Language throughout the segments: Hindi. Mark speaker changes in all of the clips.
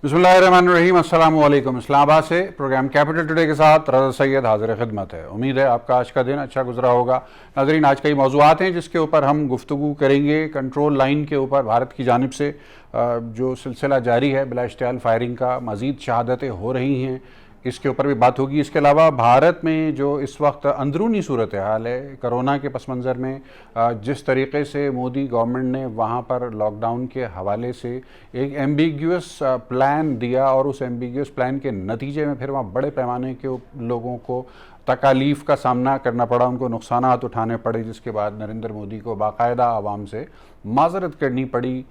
Speaker 1: बिस्मिल्लाहिर्रहमानिर्रहीम। अस्सलाम वालेकुम। इस्लामाबाद से प्रोग्राम कैपिटल टुडे के साथ रज़ा सैयद हाजिर खिदमत है। उम्मीद है आपका आज का दिन अच्छा गुजरा होगा। नाज़रीन, आज कई मौज़ूआत हैं जिसके ऊपर हम गुफ्तगू करेंगे। कंट्रोल लाइन के ऊपर भारत की जानिब से जो सिलसिला जारी है बिला इश्तियाल फायरिंग का, मज़ीद शहादतें हो रही हैं, इसके ऊपर भी बात होगी। इसके अलावा भारत में जो इस वक्त अंदरूनी सूरत हाल है कोरोना के पस मंज़र में, जिस तरीके से मोदी गवर्नमेंट ने वहाँ पर लॉकडाउन के हवाले से एक एम्बिग्यूअस प्लान दिया और उस एम्बिग्यूअस प्लान के नतीजे में फिर वहाँ बड़े पैमाने के लोगों को तकालीफ का सामना करना पड़ा, उनको नुकसानात उठाने पड़े, जिसके बाद नरेंद्र मोदी को बाकायदा आवाम से माजरत करनी पड़ी।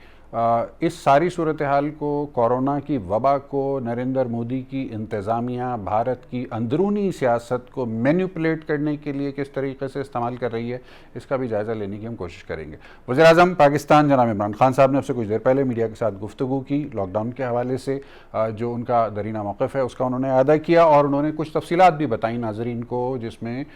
Speaker 1: इस सारी सूरत हाल को, कोरोना की वबा को, नरेंद्र मोदी की इंतज़ामिया भारत की अंदरूनी सियासत को मैनिपुलेट करने के लिए किस तरीके से इस्तेमाल कर रही है, इसका भी जायज़ा लेने की हम कोशिश करेंगे। वज़ीर-ए-आज़म पाकिस्तान जनाब इमरान खान साहब ने आपसे कुछ देर पहले मीडिया के साथ गुफ्तगू की। लॉकडाउन के हवाले से जो उनका दरीना मौक़िफ़ है उसका उन्होंने अदा किया और उन्होंने कुछ तफसीलात भी बताई नाज़रीन को, जिसमें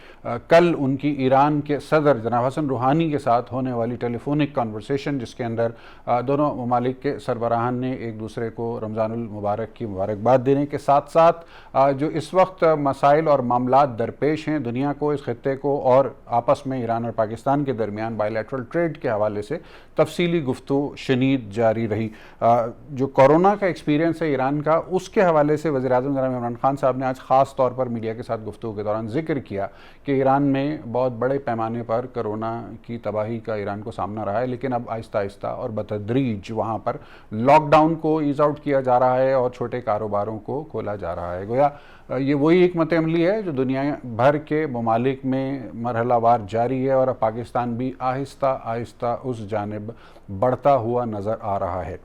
Speaker 1: कल उनकी ईरान के सदर जनाब हसन रूहानी के साथ होने वाली टेलीफोनिक कन्वर्सेशन, जिसके अंदर दोनों ममालिक के सरबराहान ने एक दूसरे को रमज़ानुल मुबारक की मुबारकबाद देने के साथ साथ जो इस वक्त मसाइल और मामलात दरपेश हैं दुनिया को, इस खत्ते को और आपस में ईरान और पाकिस्तान के दरमियान बायलैटरल ट्रेड के हवाले से तफसीली गुफ्तगू शनीद जारी रही। जो कोरोना का एक्सपीरियंस है ईरान का, उसके हवाले से वज़ीर-ए-आज़म जनाब इमरान खान साहब ने आज ख़ास तौर पर मीडिया के साथ गुफ्तगू के दौरान जिक्र किया कि ईरान में बहुत बड़े पैमाने पर कोरोना की तबाही का ईरान को सामना रहा है, लेकिन अब आहिस्ता आहिस्ता और बतदरीज वहाँ पर लॉकडाउन को ईज आउट किया जा रहा है और छोटे कारोबारों को खोला जा रहा है। गोया ये वही हिकमत अमली है जो दुनिया भर के ममालिक में मरहलावार जारी है और अब पाकिस्तान भी आहिस्ता आहिस्ता उस जानिब बढ़ता हुआ नज़र आ रहा है।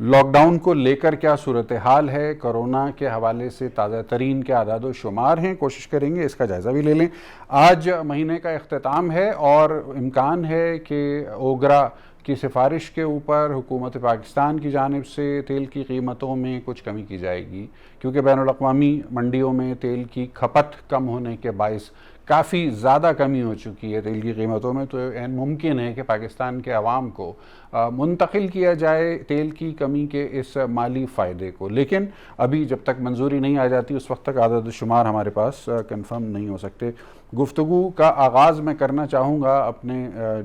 Speaker 1: लॉकडाउन को लेकर क्या सूरत हाल है, कोरोना के हवाले से ताज़ा तरीन के आदाद शुमार हैं, कोशिश करेंगे इसका जायज़ा भी ले लें। आज महीने का इख्तिताम है और इम्कान है कि ओगरा की सिफारिश के ऊपर हुकूमत पाकिस्तान की जानिब से तेल की कीमतों में कुछ कमी की जाएगी, क्योंकि बैनुल-अक़वामी मंडियों में तेल की खपत कम होने के बाइस काफ़ी ज़्यादा कमी हो चुकी है तेल की कीमतों में। तो मुमकिन है कि पाकिस्तान के अवाम को मुंतकिल किया जाए तेल की कमी के इस माली फ़ायदे को, लेकिन अभी जब तक मंजूरी नहीं आ जाती उस वक्त तक आदद शुमार हमारे पास कंफर्म नहीं हो सकते। गुफ्तगू का आगाज़ मैं करना चाहूँगा अपने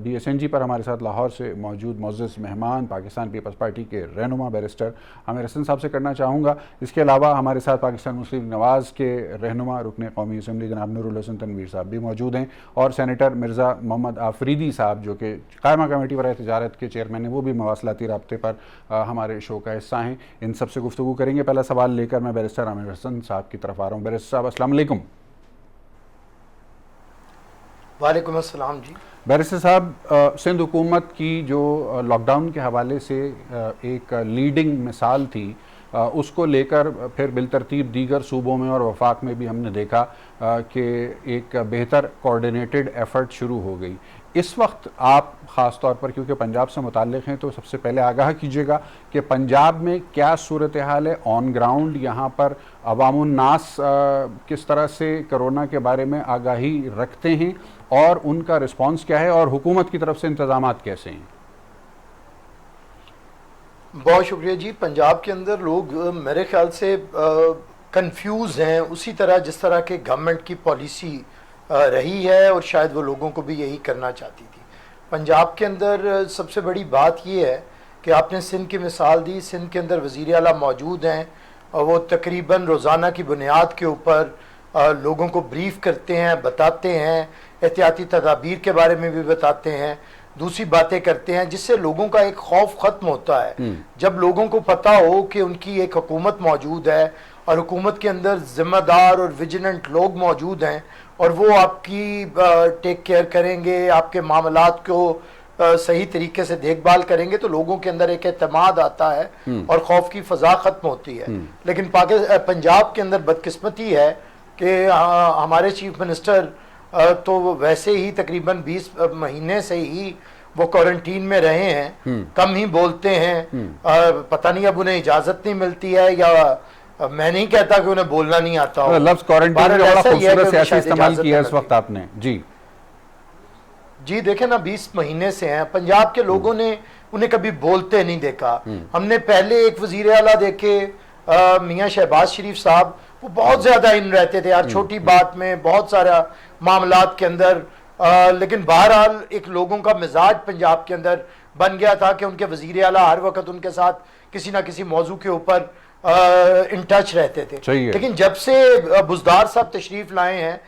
Speaker 1: DSNG पर हमारे साथ लाहौर से मौजूद मुअज़्ज़ज़ मेहमान पाकिस्तान पीपल्स पार्टी के रहनुमा बैरिस्टर आमिर हसन साहब से करना चाहूँगा। इसके अलावा हमारे साथ पाकिस्तान मुस्लिम नवाज़ के रहनुमा रुकन कौमी असम्बली जनाब नूरुल हसन तनवीर साहब भी मौजूद हैं और सेनेटर मिर्ज़ा मोहम्मद आफरीदी साहब जो कि कायमा कमेटी बराए तिजारत के चेयरमैन हैं, वो भी मवासलाती राब्ते पर हमारे शो का हिस्सा हैं। इन सबसे गुफ्तगू करेंगे। पहला सवाल लेकर मैं बैरिस्टर आमिर हसन साहब की तरफ आ रहा हूँ। बैरिस्टर साहब अस्सलाम वालेकुम।
Speaker 2: वालेकुम अस्सलाम जी।
Speaker 1: बैरिस्टर साहब, सिंध हुकूमत की जो लॉकडाउन के हवाले से एक लीडिंग मिसाल थी, उसको लेकर फिर बिलतरतीब दीगर सूबों में और वफाक में भी हमने देखा कि एक बेहतर कोऑर्डिनेटेड एफर्ट शुरू हो गई। इस वक्त आप ख़ास तौर पर क्योंकि पंजाब से मुताल्लिक़ हैं तो सबसे पहले आगाह कीजिएगा कि पंजाब में क्या सूरत हाल है ऑन ग्राउंड, यहाँ पर अवामुन नास किस तरह से कोरोना के बारे में आगाही रखते हैं और उनका रिस्पांस क्या है और हुकूमत की तरफ से इंतज़ामात कैसे हैं?
Speaker 2: बहुत शुक्रिया जी। पंजाब के अंदर लोग मेरे ख्याल से कंफ्यूज हैं, उसी तरह जिस तरह के गवर्नमेंट की पॉलिसी रही है और शायद वो लोगों को भी यही करना चाहती थी। पंजाब के अंदर सबसे बड़ी बात ये है कि आपने सिंध की मिसाल दी। सिंध के अंदर वज़ीर आला मौजूद हैं और वो तकरीबन रोज़ाना की बुनियाद के ऊपर लोगों को ब्रीफ करते हैं, बताते हैं, एहतियाती तदाबीर के बारे में भी बताते हैं, दूसरी बातें करते हैं, जिससे लोगों का एक खौफ ख़त्म होता है। जब लोगों को पता हो कि उनकी एक हुकूमत मौजूद है और हुकूमत के अंदर ज़िम्मेदार और विजिलेंट लोग मौजूद हैं और वो आपकी टेक केयर करेंगे, आपके मामलात को सही तरीके से देखभाल करेंगे, तो लोगों के अंदर एक एतमाद आता है और खौफ की फ़ज़ा ख़त्म होती है। लेकिन पंजाब के अंदर बदकिस्मती है कि हमारे चीफ मिनिस्टर तो वैसे ही तकरीबन 20 महीने से ही वो क्वारंटीन में रहे हैं, कम ही बोलते हैं। पता नहीं अब उन्हें इजाज़त नहीं मिलती है या मैं नहीं कहता कि उन्हें बोलना नहीं आता हो।
Speaker 1: लफ्ज़ क्वारंटीन का बड़ा खूबसूरत सियासी इस्तेमाल किया इस वक्त आपने।
Speaker 2: जी देखें ना, 20 महीने से हैं पंजाब के लोगों ने उन्हें कभी बोलते नहीं देखा। हमने पहले एक वजीर आला देखे मियाँ शहबाज शरीफ साहब, वो बहुत ज़्यादा इन रहते थे यार, छोटी बात में बहुत सारा मामलात के अंदर। लेकिन बहरहाल एक लोगों का मिजाज पंजाब के अंदर बन गया था कि उनके वजीर आला हर वक्त उनके साथ किसी ना किसी मौजू के ऊपर इन टच रहते थे। लेकिन जब से बुजदार साहब तशरीफ लाए हैं,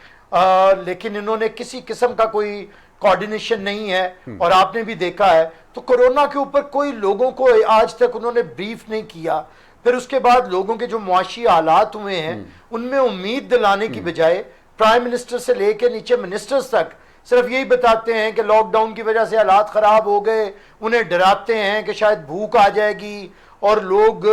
Speaker 2: लेकिन इन्होंने किसी किस्म का कोई कोऑर्डिनेशन नहीं है। और आपने भी देखा है तो कोरोना के ऊपर कोई लोगों को आज तक उन्होंने ब्रीफ नहीं किया। फिर उसके बाद लोगों के जो मुआशी हालात हुए हैं उनमें उम्मीद दिलाने की बजाय प्राइम मिनिस्टर से लेकर नीचे मिनिस्टर्स तक सिर्फ यही बताते हैं कि लॉकडाउन की वजह से हालात खराब हो गए, उन्हें डराते हैं कि शायद भूख आ जाएगी और लोग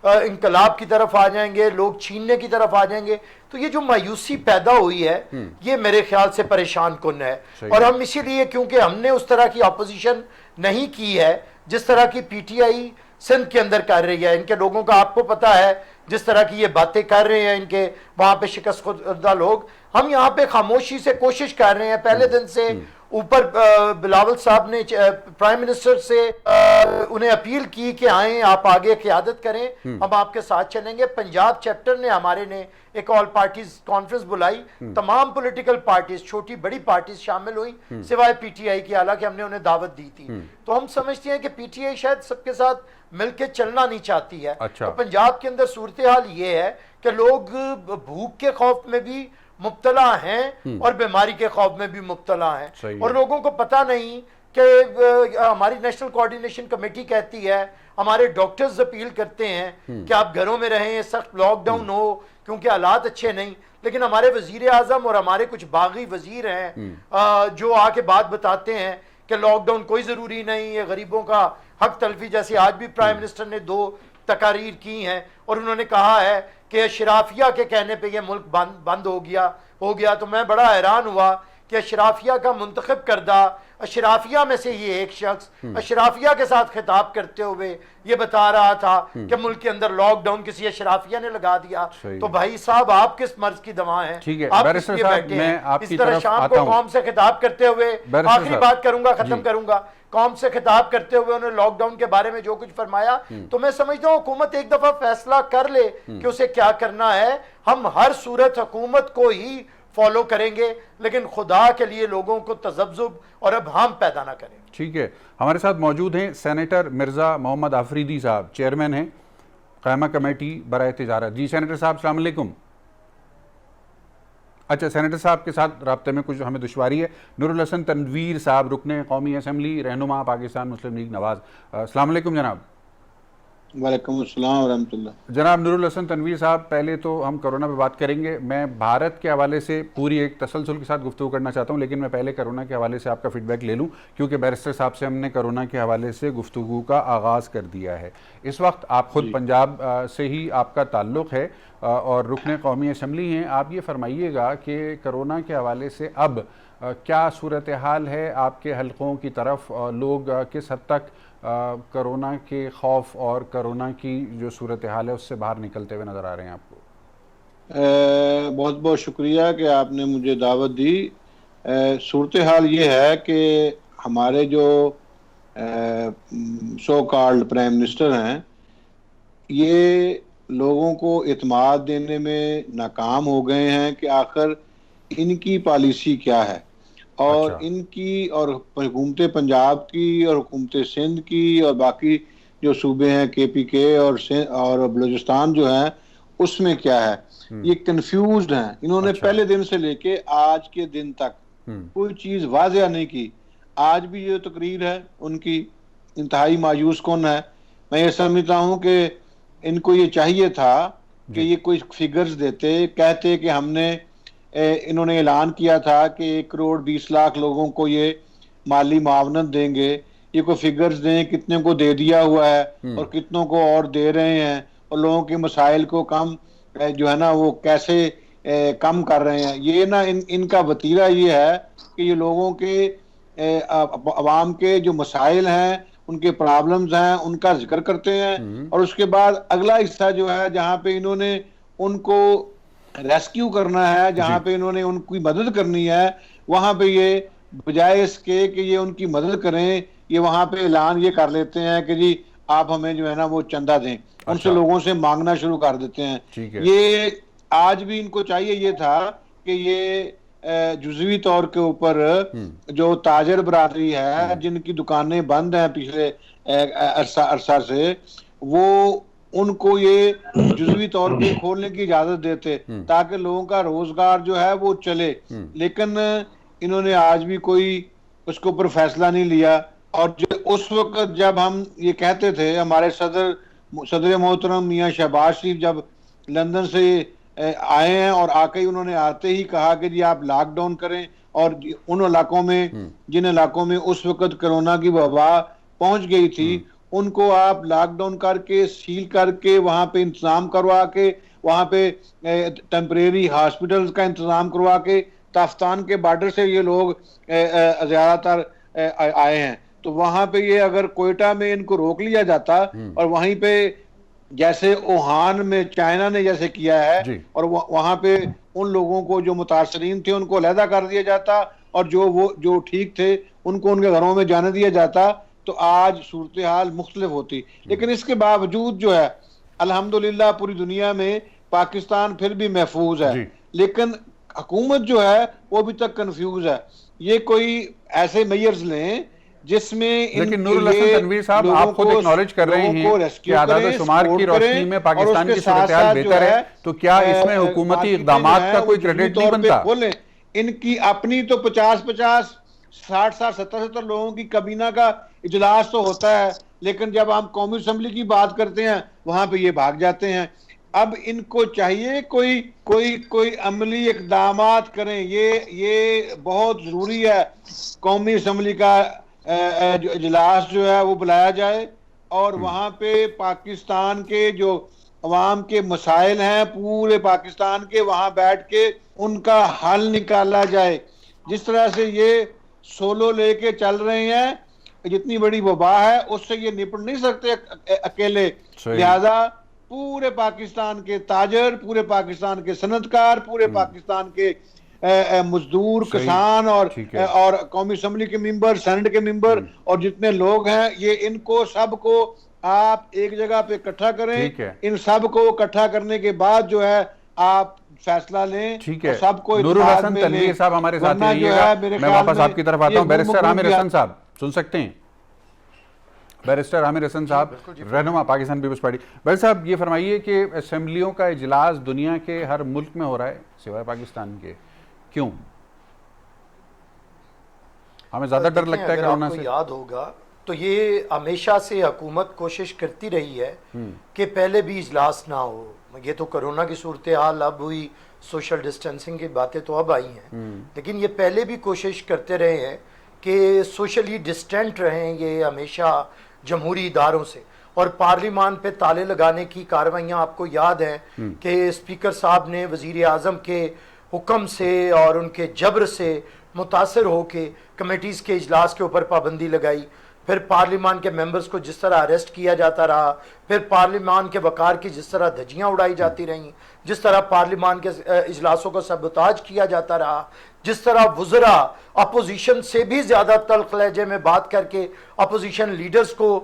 Speaker 2: इंकलाब की तरफ आ जाएंगे, लोग छीनने की तरफ आ जाएंगे। तो ये जो मायूसी पैदा हुई है ये मेरे ख्याल से परेशान कुन है। और हम इसीलिए, क्योंकि हमने उस तरह की अपोजिशन नहीं की है जिस तरह की पीटीआई सिंध के अंदर कर रही है, इनके लोगों का आपको पता है जिस तरह की ये बातें कर रहे हैं इनके वहां पे शिकस्त खुदा लोग, हम यहाँ पे खामोशी से कोशिश कर रहे हैं पहले दिन से। ऊपर बिलावल साहब ने प्राइम मिनिस्टर से उन्हें अपील की कि आए आप आगे क़यादत करें, हम आपके साथ चलेंगे। पंजाब चैप्टर ने हमारे ने एक ऑल पार्टीज कॉन्फ्रेंस बुलाई, तमाम पॉलिटिकल पार्टीज, छोटी बड़ी पार्टीज शामिल हुई सिवाय पीटीआई की, हालांकि हमने उन्हें दावत दी थी। तो हम समझते हैं कि पीटीआई शायद सबके साथ मिलकर चलना नहीं चाहती है। तो पंजाब के अंदर सूरत हाल ये है कि लोग भूख के खौफ में भी मुब्तला हैं और बीमारी के खौफ में भी मुब्तला हैं। और लोगों को पता नहीं कि हमारी नेशनल कोऑर्डिनेशन कमेटी कहती है, हमारे डॉक्टर्स अपील करते हैं कि आप घरों में रहें, सख्त लॉकडाउन हो क्योंकि हालात अच्छे नहीं। लेकिन हमारे वजीर आजम और हमारे कुछ बागी वजीर हैं जो आके बात बताते हैं कि लॉकडाउन कोई जरूरी नहीं है, गरीबों का हक तलफी, जैसे आज भी प्राइम मिनिस्टर ने 2 तकारीर की हैं और उन्होंने कहा है कि अशराफिया के कहने पे ये मुल्क बंद हो गया। तो मैं बड़ा हैरान हुआ कि अशराफिया का मुंतखब करदा, अशराफिया में से ये एक शख्स अशराफिया के साथ खिताब करते हुए ये बता रहा था कि मुल्क के अंदर लॉकडाउन किसी अशराफिया ने लगा दिया। तो भाई साहब, आप किस मर्ज की दवा हैं? आप किस लिए बैठे हैं? इस तरह शाम को कौम से खिताब करते हुए, आखिरी बात करूंगा, खत्म करूंगा, कौम से खिताब करते हुए उन्होंने लॉकडाउन के बारे में जो कुछ फरमाया, तो मैं समझता हूँ हुकूमत एक दफा फैसला कर ले कि उसे क्या करना है। हम हर सूरत हुकूमत को ही फॉलो करेंगे, लेकिन खुदा के लिए लोगों को तजब्जुब और अब हम पैदा ना करें।
Speaker 1: ठीक है, हमारे साथ मौजूद हैं सेनेटर मिर्ज़ा मोहम्मद आफरीदी साहब, चेयरमैन हैं क़यामा कमेटी बराए तिजारत। जी सेनेटर साहब, अस्सलाम वालेकुम। अच्छा, सेनेटर साहब के साथ राब्ते में कुछ हमें दुश्वारी है। नूरुल हसन तनवीर साहब, रुकने कौमी असम्बली, रहनुमा पाकिस्तान मुस्लिम लीग नवाज़। अस्सलाम वालेकुम जनाब।
Speaker 3: वालेकुम अस्सलाम व रहमतुल्लाह।
Speaker 1: जनाब नूरुल हसन तनवीर साहब, पहले तो हम कोरोना पे बात करेंगे। मैं भारत के हवाले से पूरी एक तसलसल के साथ गुफ्तगू करना चाहता हूँ, लेकिन मैं पहले कोरोना के हवाले से आपका फीडबैक ले लूँ, क्योंकि बैरिस्टर साहब से हमने कोरोना के हवाले से गुफ्तगू का आगाज़ कर दिया है। इस वक्त आप खुद पंजाब से ही आपका ताल्लुक़ है और रुकने कौमी असम्बली हैं। आप ये फरमाइएगा कि कोरोना के हवाले से अब क्या सूरत हाल है आपके हलकों की तरफ, लोग किस हद तक कोरोना के खौफ और कोरोना की जो सूरत हाल है उससे बाहर निकलते हुए नज़र आ रहे हैं आपको?
Speaker 3: बहुत बहुत शुक्रिया कि आपने मुझे दावत दी। सूरत हाल ये है कि हमारे जो सो कॉल्ड प्राइम मिनिस्टर हैं, ये लोगों को इत्मीनान देने में नाकाम हो गए हैं कि आखिर इनकी पॉलिसी क्या है। और
Speaker 1: अच्छा।
Speaker 3: इनकी और हुकूमत पंजाब की और हुकूमत सिंध की और बाकी जो सूबे हैं KPK और बलूचिस्तान जो है उसमें क्या है, ये कंफ्यूज्ड हैं। इन्होंने पहले दिन से लेके आज के दिन तक कोई चीज़ वाज़ेह नहीं की। आज भी ये तकरीर है उनकी इंतहाई मायूस कौन है। मैं ये समझता हूँ कि इनको ये चाहिए था कि ये कोई फिगर्स देते, कहते कि हमने इन्होंने ऐलान किया था कि 1 करोड़ 20 लाख लोगों को ये माली मावनत देंगे, ये कोई फिगर्स दें कितने को दे दिया हुआ है और कितनों को और दे रहे हैं, और लोगों के मसाइल को कम जो है ना वो कैसे कम कर रहे हैं। ये ना इनका वतीरा ये है कि ये लोगों के अवाम के जो मसाइल हैं, उनके प्रॉब्लम्स हैं, उनका जिक्र करते हैं, और उसके बाद अगला हिस्सा जो है जहाँ पे इन्होंने उनको रेस्क्यू करना है, जहाँ पे इन्होंने उनकी मदद करनी है, वहाँ पे ये बजाय इसके कि ये उनकी मदद करें, ये वहाँ पे ऐलान ये कर लेते हैं कि जी आप हमें जो है ना वो चंदा दें, उनसे
Speaker 1: अच्छा।
Speaker 3: लोगों से मांगना शुरू कर देते हैं।
Speaker 1: ठीक है।
Speaker 3: ये आज भी इनको चाहिए ये था कि ये जुज़वी तौर के ऊपर जो ताजर बरादरी है जिनकी दुकानें बंद हैं पिछले अरसा से, वो उनको ये जुज़वी तौर पे खोलने की इजाजत देते ताकि लोगों का रोजगार जो है वो चले। लेकिन इन्होंने आज भी कोई उसके ऊपर फैसला नहीं लिया। और उस वक्त जब हम ये कहते थे, हमारे सदर मोहतरम मियां शहबाज शरीफ जब लंदन से आए हैं और आके उन्होंने आते ही कहा कि जी आप लॉकडाउन करें, और उन इलाकों में जिन इलाकों में उस वक्त कोरोना की वबा पहुंच गई थी उनको आप लॉकडाउन करके सील करके वहां पे इंतजाम करवा के, वहां पे टेम्परेरी हॉस्पिटल्स का इंतजाम करवा के, ताफ्तान के बॉर्डर से ये लोग ज्यादातर आए हैं, तो वहां पे ये अगर कोयटा में इनको रोक लिया जाता और वहीं पे जैसे वुहान में चाइना ने जैसे किया है और वहां पे उन लोगों को जो मुतासरीन थे उनको अलहदा कर दिया जाता और जो ठीक थे उनको उनके घरों में जाने दिया जाता, तो आज सूरत हाल मुख्तलिफ होती। लेकिन इसके बावजूद जो है अल्हम्दुलिल्लाह पूरी दुनिया में पाकिस्तान फिर भी महफूज है, लेकिन हुकूमत जो है वो अभी तक कंफ्यूज है। ये कोई ऐसे मेयर्स लें जिसमें,
Speaker 1: लेकिन नूरुल हसन तनवीर साहब आप खुद एक्नॉलेज कर रहे हैं कि आदाद शुमार की रोशनी में पाकिस्तान की सूरत हाल बेहतर है, तो क्या इसमें हुकूमती इक़दामात का कोई क्रेडिट नहीं बनता?
Speaker 3: बोले इनकी अपनी तो 50-50 60-60 70-70 लोगों की कबीना का इजलास तो होता है, लेकिन जब हम कौमी असम्बली की बात करते हैं वहां पे ये भाग जाते हैं। अब इनको चाहिए कोई अमली इक़दामात करें, ये बहुत जरूरी है। कौमी असम्बली का इजलास जो है वो बुलाया जाए और वहां पे पाकिस्तान के जो अवाम के मसाइल हैं पूरे पाकिस्तान के, वहां बैठ के उनका हल निकाला जाए। जिस तरह से ये सोलो लेके चल रहे हैं, जितनी बड़ी वबा है उससे ये निपट नहीं सकते अकेले, लिहाजा पूरे पाकिस्तान के ताजर, पूरे पाकिस्तान के सनतकार, पूरे पाकिस्तान के मजदूर, किसान और कौमी असम्बली के मेंबर, सेनेट के मेंबर और जितने लोग हैं, ये इनको सबको आप एक जगह पे इकट्ठा करें। इन सबको इकट्ठा करने के बाद जो है आप फैसला लें।
Speaker 1: ठीक है,
Speaker 3: सबको
Speaker 1: नूरुल हसन तनवीर साहब हमारे साथ रहिएगा, मैं वापस आपकी तरफ आता हूं। बैरिस्टर आमिर हसन साहब सुन सकते हैं? बैरिस्टर आमिर हसन साहब, रहनुमा पाकिस्तान पीपल्स पार्टी। बैरिस्टर साहब ये फरमाइए कि असेंबलियों का इजलास दुनिया के हर मुल्क में हो रहा है सिवाय पाकिस्तान के, क्यों? हमें ज्यादा डर लगता है कोरोना से?
Speaker 2: याद होगा तो ये हमेशा से हुकूमत कोशिश करती रही है कि पहले भी इजलास ना हो। ये तो कोरोना की सूरत हाल अब हुई, सोशल डिस्टेंसिंग की बातें तो अब आई हैं, लेकिन ये पहले भी कोशिश करते रहे हैं कि सोशली डिस्टेंट रहें ये हमेशा जमहूरी इदारों से। और पार्लिमान पे ताले लगाने की कार्रवाइयाँ आपको याद हैं कि स्पीकर साहब ने वज़ीर आज़म के हुक्म से और उनके जबर से मुतासर होके कमेटीज़ के इजलास के ऊपर पाबंदी लगाई। फिर पार्लिमान के मेंबर्स को जिस तरह अरेस्ट किया जाता रहा, फिर पार्लिमान के वकार की जिस तरह धज्जियाँ उड़ाई जाती रहीं, जिस तरह पार्लिमान के इजलासों को सबोताज किया जाता रहा, जिस तरह वुज़रा अपोजिशन से भी ज़्यादा तल्ख़ लहजे में बात करके अपोजिशन लीडर्स को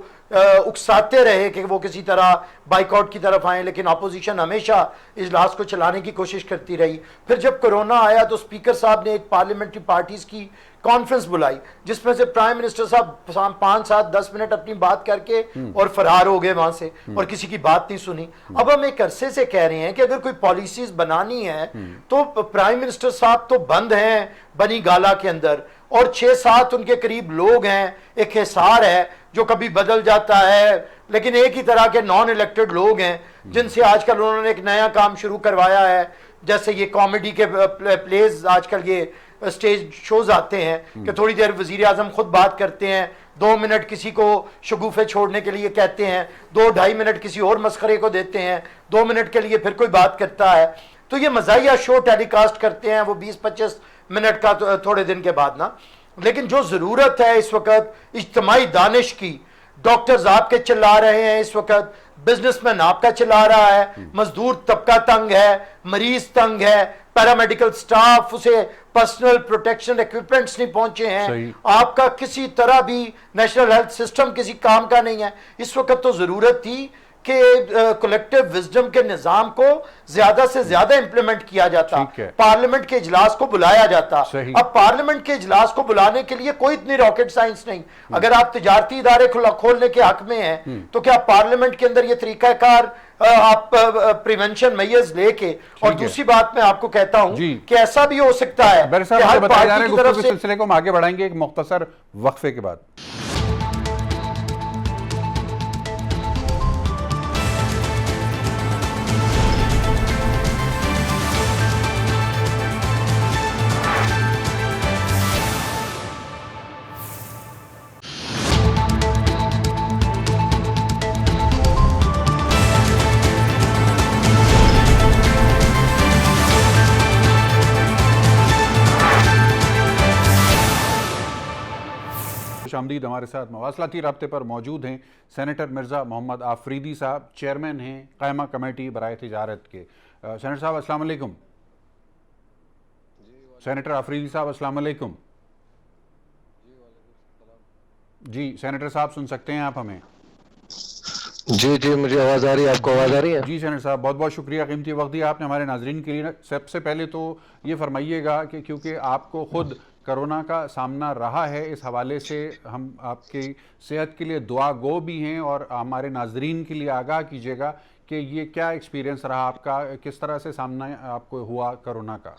Speaker 2: उकसाते रहे कि वो किसी तरह बाइकआउट की तरफ आएँ, लेकिन अपोजिशन हमेशा इजलास को चलाने की कोशिश करती रही। फिर जब कोरोना आया तो स्पीकर साहब ने एक पार्लियामेंट्री पार्टीज़ की कॉन्फ्रेंस बुलाई जिसमें से प्राइम मिनिस्टर साहब 5-7-10 मिनट अपनी बात करके और फरार हो गए वहां से और किसी की बात नहीं सुनी। अब हम एक अरसे से कह रहे हैं कि अगर कोई पॉलिसीज बनानी है तो प्राइम मिनिस्टर साहब तो बंद हैं बनी गाला के अंदर और 6-7 उनके करीब लोग हैं, एक हिसार है जो कभी बदल जाता है, लेकिन एक ही तरह के नॉन इलेक्टेड लोग हैं जिनसे आजकल उन्होंने एक नया काम शुरू करवाया है। जैसे ये कॉमेडी के प्लेज आजकल ये स्टेज शोज आते हैं कि थोड़ी देर वजीर आजम खुद बात करते हैं, 2 मिनट किसी को शगुफे छोड़ने के लिए कहते हैं, 2-2.5 मिनट किसी और मस्खरे को देते हैं, 2 मिनट के लिए फिर कोई बात करता है। तो ये मज़ाहिया शो टेलीकास्ट करते हैं वो 20-25 मिनट का थोड़े दिन के बाद ना। लेकिन जो ज़रूरत है इस वक्त इज्तिमाई दानिश की, डॉक्टर्स आपके चिल्ला रहे हैं इस वक्त, बिजनेसमैन आपका चिल्ला रहा है, मजदूर तबका तंग है, मरीज तंग है, पैरामेडिकल स्टाफ, उसे पर्सनल प्रोटेक्शन इक्विपमेंट्स नहीं पहुंचे हैं, आपका किसी तरह भी नेशनल हेल्थ सिस्टम किसी काम का नहीं है। इस वक्त तो जरूरत थी कि कलेक्टिव विजडम के निजाम को ज्यादा से ज्यादा इंप्लीमेंट किया जाता, पार्लियामेंट के इजलास को बुलाया जाता। अब पार्लियामेंट के इजलास को बुलाने के लिए कोई इतनी रॉकेट साइंस नहीं। अगर आप तिजारती इदारे खोलने के हक में हैं तो क्या पार्लियामेंट के अंदर ये तरीकाकार आप प्रिवेंशन मेजर्स लेके, और दूसरी बात मैं आपको कहता हूं कि ऐसा भी हो सकता है कि हर पार्टी की तरफ से
Speaker 1: सिलसिले को हम आगे बढ़ाएंगे एक मुख्तसर वक्फे के बाद। खुशामदीद। हमारे साथ मवासलाती राब्ते पर मौजूद हैं सेनेटर मिर्ज़ा मोहम्मद आफरीदी साहब, चेयरमैन हैं कायमा कमेटी बराए तिजारत के। सेनेटर साहब अस्सलाम वालेकुम। सेनेटर आफरीदी साहब अस्सलाम वालेकुम। जी सेनेटर साहब सुन सकते हैं आप हमें?
Speaker 4: जी जी मुझे आवाज़ आ रही है, आपको आवाज़ आ रही है?
Speaker 1: जी सेनेटर साहब बहुत बहुत शुक्रिया, कीमती वक्त दिया आपने हमारे नाजरीन के लिए। सबसे पहले तो ये फरमाइएगा कि क्योंकि आपको खुद कोरोना का सामना रहा है, इस हवाले से हम आपकी सेहत के लिए दुआ गो भी हैं, और हमारे नाजरीन के लिए आगाह कीजिएगा कि ये क्या एक्सपीरियंस रहा आपका, किस तरह से सामना आपको हुआ कोरोना का?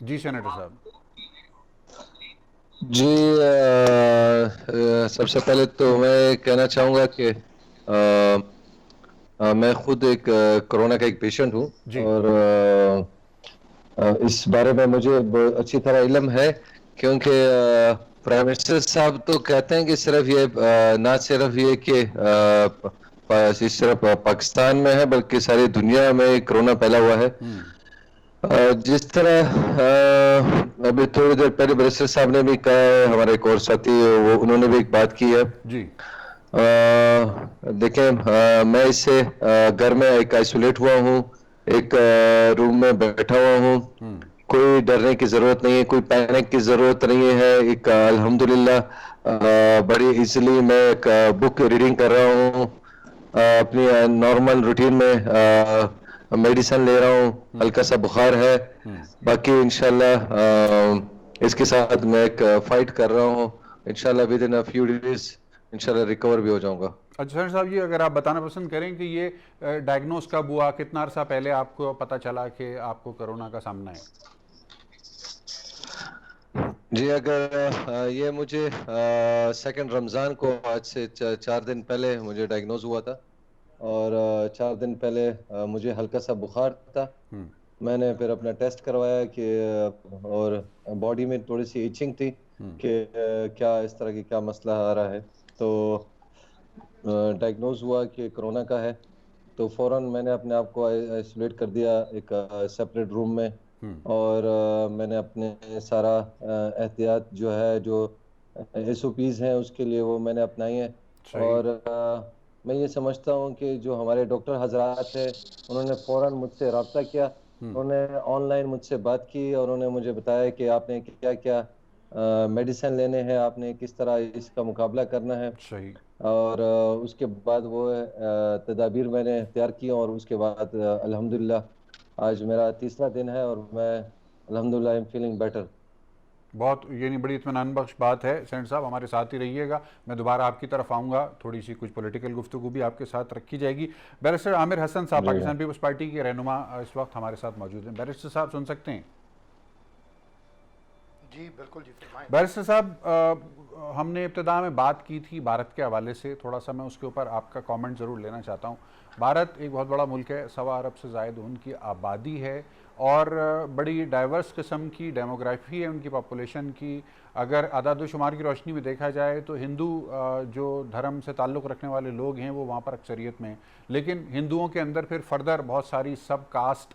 Speaker 1: जी सेनेटर साहब।
Speaker 4: जी सबसे पहले तो मैं कहना चाहूँगा कि मैं खुद एक कोरोना का एक पेशेंट हूँ, और इस बारे में मुझे अच्छी तरह इल्म है, क्योंकि प्राइम मिनिस्टर साहब तो कहते हैं कि सिर्फ ये ना सिर्फ ये कि सिर्फ पाकिस्तान में है बल्कि सारी दुनिया में कोरोना फैला हुआ है। जिस तरह अभी थोड़ी देर पहले मिनिस्टर साहब ने भी कहा है, हमारे एक और साथी वो उन्होंने भी एक बात की है
Speaker 1: जी।
Speaker 4: देखें मैं इससे घर में एक आइसोलेट हुआ हूँ, एक रूम में बैठा हुआ हूँ, कोई डरने की जरूरत नहीं है, कोई पैनिक की जरूरत नहीं है। एक अल्हम्दुलिल्लाह बड़ी इजीली मैं एक बुक रीडिंग कर रहा हूँ, अपनी नॉर्मल रूटीन में मेडिसिन ले रहा हूँ, हल्का सा बुखार है, बाकी इंशाल्लाह इसके साथ मैं एक फाइट कर रहा हूँ, इंशाल्लाह with in a few days इंशाल्लाह रिकवर भी हो जाऊंगा।
Speaker 1: अच्छा सर साहब, ये अगर आप बताना पसंद करें कि ये डायग्नोस कब हुआ, कितना अरसा पहले आपको पता चला कि आपको कोरोना का सामना है?
Speaker 4: जी अगर ये मुझे सेकंड रमज़ान को आज से 4 दिन पहले मुझे डायग्नोज हुआ था, और 4 दिन पहले मुझे हल्का सा बुखार था। मैंने फिर अपना टेस्ट करवाया कि और बॉडी में थोड़ी सी इचिंग थी कि क्या इस तरह की क्या मसला आ रहा है, तो डायग्नोज हुआ कि कोरोना का है। तो फौरन मैंने अपने आप को आइसोलेट कर दिया एक सेपरेट रूम में, और मैंने अपने सारा एहतियात जो है, जो SOPs हैं उसके लिए वो मैंने अपनाई है। और मैं ये समझता हूँ कि जो हमारे डॉक्टर हजरात हैं उन्होंने फौरन मुझसे रब्ता किया, उन्होंने ऑनलाइन मुझसे बात की और उन्होंने मुझे बताया कि आपने क्या क्या मेडिसिन लेने हैं, आपने किस तरह इसका मुकाबला करना है।
Speaker 1: सही।
Speaker 4: और उसके बाद वो तदाबीर मैंने तैयार की, और उसके बाद अल्हम्दुलिल्लाह आज मेरा तीसरा दिन है और मैं अल्हम्दुलिल्लाह आई एम फीलिंग बेटर।
Speaker 1: बहुत ये नहीं बड़ी इत्मीनान बख्श बात है। सेनेटर साहब हमारे साथ ही रहिएगा, मैं दोबारा आपकी तरफ आऊँगा, थोड़ी सी कुछ पॉलिटिकल गुफ्तगू भी आपके साथ रखी जाएगी। बैरिस्टर आमिर हसन साहब पाकिस्तान पीपल्स पार्टी के रहनुमा इस वक्त हमारे साथ मौजूद हैं। बैरिस्टर साहब सुन सकते हैं?
Speaker 2: जी बिल्कुल जी।
Speaker 1: बैरिस्टर साहब हमने इब्तिदा में बात की थी भारत के हवाले से, थोड़ा सा मैं उसके ऊपर आपका कमेंट ज़रूर लेना चाहता हूँ। भारत एक बहुत बड़ा मुल्क है, 1.25 अरब से ज़ायद उनकी आबादी है, और बड़ी डाइवर्स किस्म की डेमोग्राफी है उनकी पॉपुलेशन की। अगर अदाद शुमार की रोशनी में देखा जाए तो हिंदू जो धर्म से ताल्लुक़ रखने वाले लोग हैं वो वहाँ पर अक्सरियत में, लेकिन हिंदुओं के अंदर फिर फर्दर बहुत सारी सब कास्ट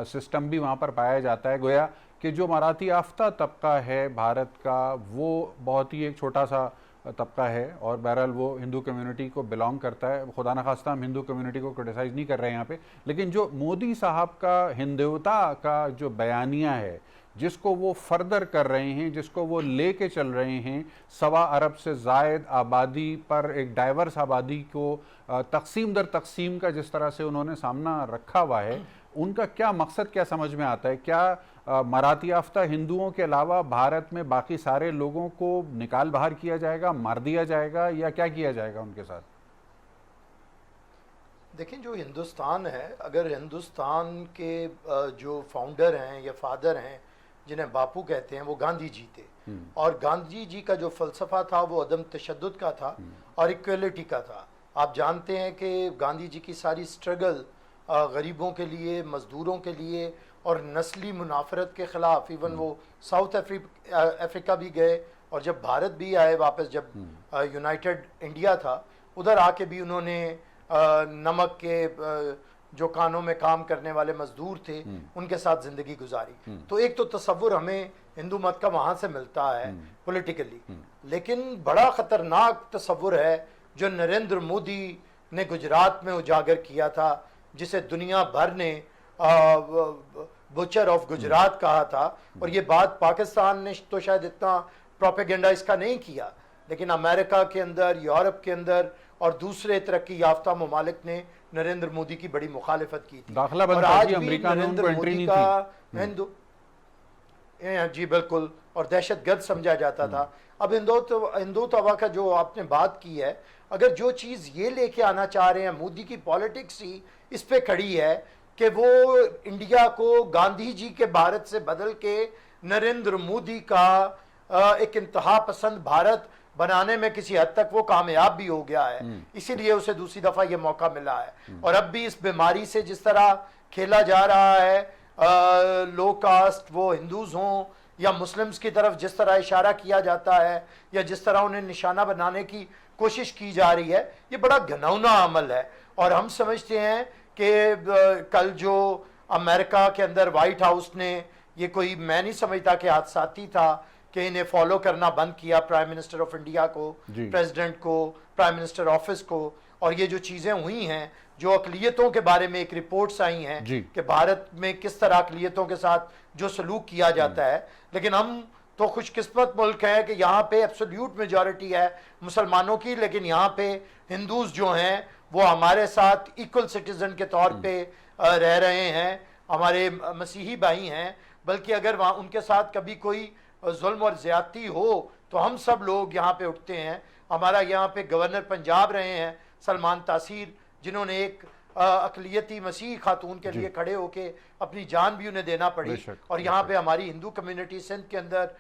Speaker 1: सिस्टम भी वहाँ पर पाया जाता है। गोया कि जो मराठी याफ्ता तबका है भारत का वो बहुत ही एक छोटा सा तबका है और बहरहाल वो हिंदू कम्युनिटी को बिलोंग करता है। खुदा न खास्ता हम हिंदू कम्युनिटी को क्रिटिसाइज़ नहीं कर रहे हैं यहाँ पे, लेकिन जो मोदी साहब का हिंदुता का जो बयानिया है, जिसको वो फर्दर कर रहे हैं, जिसको वो लेके चल रहे हैं, 1.25 अरब से ज़ायद आबादी पर एक डाइवर्स आबादी को तकसीम दर तकसीम का जिस तरह से उन्होंने सामना रखा हुआ है, उनका क्या मकसद क्या समझ में आता है? क्या मराठी याफ्ता हिंदुओं के अलावा भारत में बाकी सारे लोगों को निकाल बाहर किया जाएगा, मार दिया जाएगा, या क्या किया जाएगा उनके साथ?
Speaker 2: देखिए, जो हिंदुस्तान है, अगर हिंदुस्तान के जो फाउंडर हैं या फादर हैं जिन्हें बापू कहते हैं, वो गांधी जी थे, और गांधी जी का जो फ़लसफ़ा था वो अदम तशद्दुद का था और इक्वलिटी का था। आप जानते हैं कि गांधी जी की सारी स्ट्रगल गरीबों के लिए, मज़दूरों के लिए और नस्ली मुनाफरत के ख़िलाफ़, इवन वो साउथ अफ्रीका भी गए और जब भारत भी आए वापस, जब यूनाइटेड इंडिया था, उधर आके भी उन्होंने नमक के जो कानों में काम करने वाले मजदूर थे उनके साथ ज़िंदगी गुजारी। तो एक तो तसव्वुर हमें हिंदू मत का वहाँ से मिलता है पॉलिटिकली, लेकिन बड़ा ख़तरनाक तसव्वुर है जो नरेंद्र मोदी ने गुजरात में उजागर किया था, जिसे दुनिया भर ने बुचर ऑफ गुजरात कहा था। और ये बात पाकिस्तान ने तो शायद इतना प्रोपेगेंडा इसका नहीं किया, लेकिन अमेरिका के अंदर, यूरोप के अंदर और दूसरे तरक्की याफ्ता ममालिक ने नरेंद्र मोदी की बड़ी मुखालिफत की थी।
Speaker 1: दाखिला बंद
Speaker 2: और
Speaker 1: कर
Speaker 2: आज
Speaker 1: दिया,
Speaker 2: भी
Speaker 1: अमेरिका ने उनको
Speaker 2: नरेंद्र
Speaker 1: एंट्री
Speaker 2: मोदी
Speaker 1: नहीं
Speaker 2: का हिंदू, जी बिल्कुल, और दहशतगर्द समझा जाता था। अब हिंदुत्व का जो आपने बात की है, अगर जो चीज़ ये लेके आना चाह रहे हैं, मोदी की पॉलिटिक्स ही इस पे खड़ी है कि वो इंडिया को गांधी जी के भारत से बदल के नरेंद्र मोदी का एक इंतहा पसंद भारत बनाने में किसी हद तक वो कामयाब भी हो गया है, इसीलिए उसे दूसरी दफा ये मौका मिला है। और अब भी इस बीमारी से जिस तरह खेला जा रहा है, लो कास्ट वो हिंदूज हों या मुस्लिम्स की तरफ जिस तरह इशारा किया जाता है या जिस तरह उन्हें निशाना बनाने की कोशिश की जा रही है, ये बड़ा घिनौना अमल है। और हम समझते हैं कि कल जो अमेरिका के अंदर वाइट हाउस ने, ये कोई मैं नहीं समझता कि हादसाती था कि इन्हें फॉलो करना बंद किया, प्राइम मिनिस्टर ऑफ इंडिया को, प्रेसिडेंट को, प्राइम मिनिस्टर ऑफिस को। और ये जो चीज़ें हुई हैं, जो अकलियतों के बारे में एक रिपोर्ट्स आई हैं कि भारत में किस तरह अकलियतों के साथ जो सलूक किया जाता है, लेकिन हम तो खुशकिस्मत मुल्क है कि यहाँ पे एब्सोल्यूट मेजॉरिटी है मुसलमानों की, लेकिन यहाँ पे हिंदूज जो हैं वो हमारे साथ इक्वल सिटीजन के तौर पे रह रहे हैं, हमारे मसीही भाई हैं। बल्कि अगर वहाँ उनके साथ कभी कोई जुल्म और ज्यादती हो तो हम सब लोग यहाँ पे उठते हैं। हमारा यहाँ पे गवर्नर पंजाब रहे हैं सलमान तासीर, जिन्होंने एक अकलियती मसीही खातून के लिए खड़े होके अपनी जान भी उन्हें देना पड़ी। और यहाँ पे हमारी हिंदू कम्युनिटी सिंध के अंदर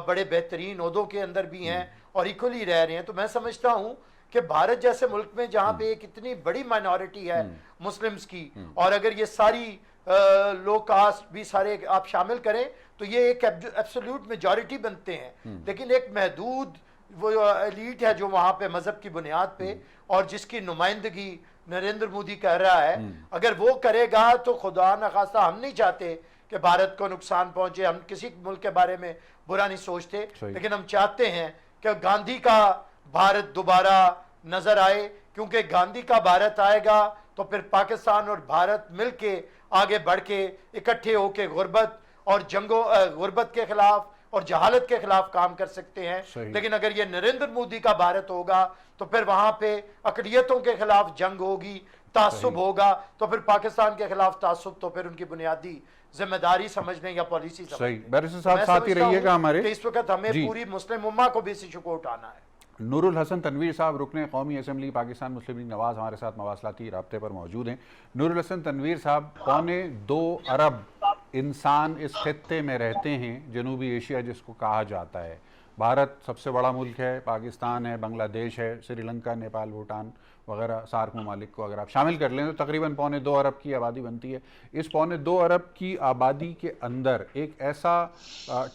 Speaker 2: बड़े बेहतरीन ओहदों के अंदर भी हैं और इक्वली रह रहे हैं। तो मैं समझता हूँ कि भारत जैसे मुल्क में जहाँ पे एक इतनी बड़ी माइनॉरिटी है मुस्लिम्स की, और अगर ये सारी लो कास्ट भी सारे आप शामिल करें तो ये एक एब्सोल्यूट मेजॉरिटी बनते हैं। लेकिन एक महदूद वो एलीट है जो वहाँ पे मजहब की बुनियाद पे और जिसकी नुमाइंदगी नरेंद्र मोदी कर रहा है, अगर वो करेगा तो खुदा न खास्ता हम नहीं चाहते कि भारत को नुकसान पहुंचे, हम किसी मुल्क के बारे में बुरा नहीं सोचते, लेकिन हम चाहते हैं कि गांधी का भारत दोबारा नजर आए, क्योंकि गांधी का भारत आएगा तो फिर पाकिस्तान और भारत मिलके आगे बढ़ के इकट्ठे होके गुर्बत और गुर्बत के खिलाफ और जहालत के खिलाफ काम कर सकते हैं। लेकिन अगर ये नरेंद्र मोदी का भारत होगा तो फिर वहां पे अकलियतों के खिलाफ जंग होगी, तासुब होगा, तो फिर पाकिस्तान के खिलाफ तासुब तो फिर उनकी बुनियादी जिम्मेदारी समझने या पॉलिसी समझने।
Speaker 1: साथ ही रहिएगा हमारे,
Speaker 2: इस वक्त हमें पूरी मुस्लिम उम्मा को भी इस इशू को उठाना है।
Speaker 1: नूरुल हसन तनवीर साहब रुकने कौमी असम्बली पाकिस्तान मुस्लिम लीग नवाज हमारे साथ मवासलाती राब्ते पर मौजूद हैं। नूरुल हसन तनवीर साहब, 2.25 अरब इंसान इस खित्ते में रहते हैं, जनूबी एशिया जिसको कहा जाता है। भारत सबसे बड़ा मुल्क है, पाकिस्तान है, बांग्लादेश है, श्रीलंका, नेपाल, भूटान वगैरह सार्क ममालिक को अगर आप शामिल कर लें तो तकरीबन 2.25 अरब की आबादी बनती है। इस 2.25 अरब की आबादी के अंदर एक ऐसा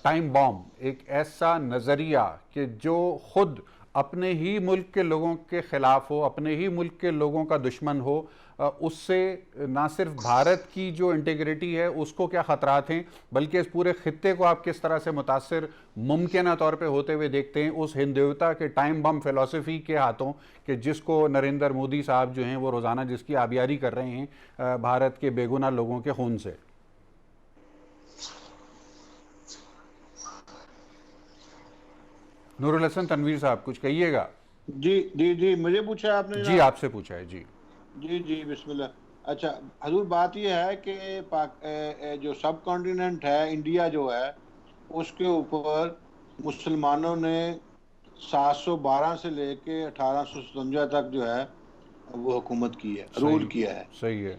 Speaker 1: टाइम बॉम्ब, एक ऐसा नज़रिया कि जो खुद अपने ही मुल्क के लोगों के खिलाफ हो, अपने ही मुल्क के लोगों का दुश्मन हो, उससे ना सिर्फ भारत की जो इंटीग्रिटी है उसको क्या ख़तरात हैं, बल्कि इस पूरे खित्ते को आप किस तरह से मुतासिर मुमकिन तौर पे होते हुए देखते हैं उस हिंदुता के टाइम बम फिलॉसफी के हाथों, कि जिसको नरेंद्र मोदी साहब जो हैं वो रोज़ाना जिसकी आबियारी कर रहे हैं भारत के बेगुनाह लोगों के खून से। नूरुल हसन तनवीर साहब कुछ कहिएगा।
Speaker 3: जी जी जी, मुझे पूछा आपने?
Speaker 1: जी आपसे पूछा है। जी
Speaker 3: जी जी, बिस्मिल्लाह। अच्छा हजूर, बात यह है कि जो सब कॉन्टिनेंट है, इंडिया जो है, उसके ऊपर मुसलमानों ने 712 से लेके 1857 तक जो है वो हुकूमत की है, रूल किया है।
Speaker 1: सही है।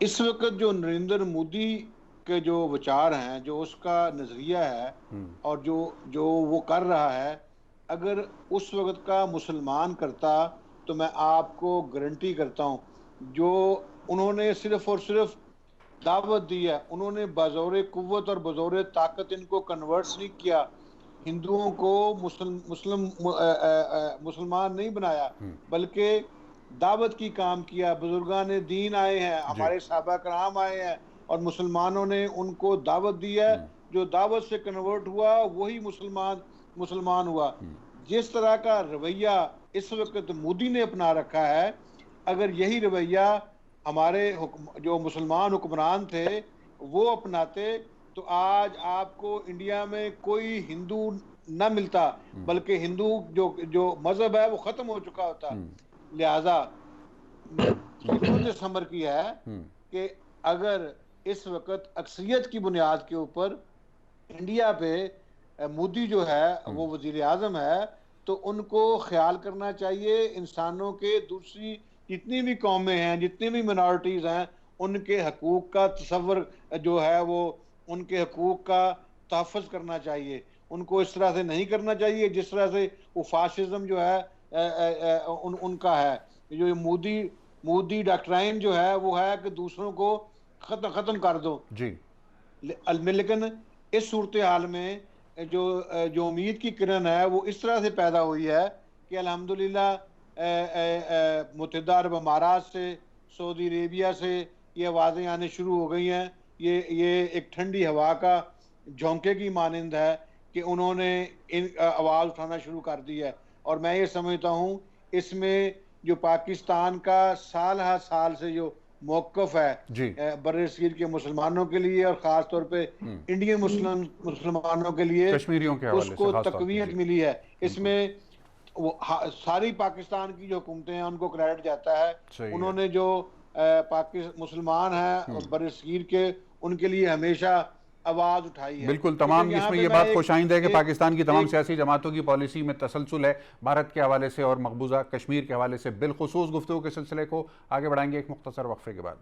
Speaker 3: इस वक्त जो नरेंद्र मोदी के जो विचार हैं, जो उसका नजरिया है और जो जो वो कर रहा है, अगर उस वक्त का मुसलमान करता तो मैं आपको गारंटी करता हूँ, जो उन्होंने सिर्फ और सिर्फ दावत दी है, उन्होंने बज़ौर कुव्वत और बज़ौर ताकत इनको कन्वर्ट्स नहीं किया, हिंदुओं को मुसलमान नहीं बनाया, बल्कि दावत की काम किया। बुजुर्गान दीन आए हैं, हमारे सहाबा कराम आए हैं और मुसलमानों ने उनको दावत दी है। जो दावत से कन्वर्ट हुआ वही मुसलमान हुआ। जिस तरह का रवैया इस वक्त मोदी ने अपना रखा है, अगर यही रवैया हमारे जो मुसलमान हुक्मरान थे वो अपनाते तो आज आपको इंडिया में कोई हिंदू न मिलता, बल्कि हिंदू जो मजहब है वो खत्म हो चुका होता। लिहाजा समर की है कि अगर इस वक्त अक्सरियत की बुनियाद के ऊपर इंडिया पे मोदी जो है वो वजीर आजम है, तो उनको ख्याल करना चाहिए इंसानों के, दूसरी जितनी भी कौमें हैं, जितनी भी मिनॉरिटीज़ हैं, उनके हकूक़ का तसव्वुर जो है वो उनके हकूक़ का तहफ़्फ़ुज़ करना चाहिए। उनको इस तरह से नहीं करना चाहिए जिस तरह से वो फाशिज़म जो है उनका है। जो मोदी डॉक्ट्राइन जो है वो है कि दूसरों को ख़त्म कर दो
Speaker 1: जी।
Speaker 3: लेकिन इस सूरत हाल में जो उम्मीद की किरण है वो इस तरह से पैदा हुई है कि अल्हम्दुलिल्लाह मुत्तहिदा अरब अमारात से, सऊदी अरेबिया से ये आवाज़ें आने शुरू हो गई हैं। ये एक ठंडी हवा का झोंके की मानंद है कि उन्होंने इन आवाज़ उठाना शुरू कर दी है। और मैं ये समझता हूँ इसमें जो पाकिस्तान का साल हर साल से जो मौक़िफ़ है बर्र-ए-सगीर के मुसलमानों के लिए और ख़ास तौर पे इंडियन मुसलमानों के लिए,
Speaker 1: कश्मीरियों के हवाले
Speaker 3: उसको
Speaker 1: से
Speaker 3: तक़वियत मिली है। इसमें वो सारी पाकिस्तान की जो हुकूमतें हैं उनको क्रेडिट जाता है। उन्होंने जो मुसलमान हैं बर्र-ए-सगीर के, उनके लिए हमेशा आवाज़ उठाई है।
Speaker 1: बिल्कुल तमाम, इसमें ये बात खुशाइंद है कि पाकिस्तान की तमाम सियासी जमातों की पॉलिसी में तसलसल है भारत के हवाले से और मकबूजा कश्मीर के हवाले से। बिलखुसूस गुफ्तगू के सिलसिले को आगे बढ़ाएंगे एक मुख्तसर वक्फे के बाद।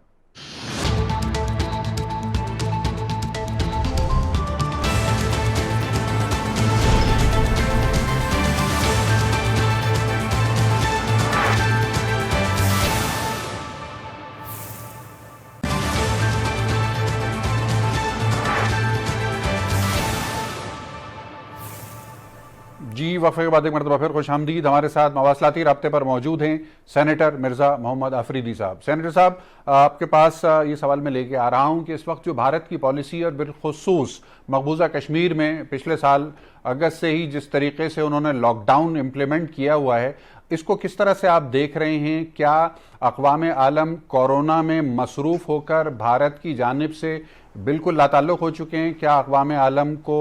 Speaker 1: जी वफ़े के बाद एक मरतबा फिर खुशामदीद। हमारे साथ मवासलाती राब्ते पर मौजूद हैं सेनेटर मिर्ज़ा मोहम्मद आफरीदी साहब। सेनेटर साहब, आपके पास ये सवाल मैं लेके आ रहा हूँ कि इस वक्त जो भारत की पॉलिसी और बिलखुसूस मकबूजा कश्मीर में पिछले साल अगस्त से ही जिस तरीके से उन्होंने लॉकडाउन इम्प्लीमेंट किया हुआ है, इसको किस तरह से आप देख रहे हैं? क्या अक़वाम आलम कोरोना में मसरूफ़ होकर भारत की जानिब से बिल्कुल लाताल्लुक़ हो चुके हैं? क्या अक़वाम आलम को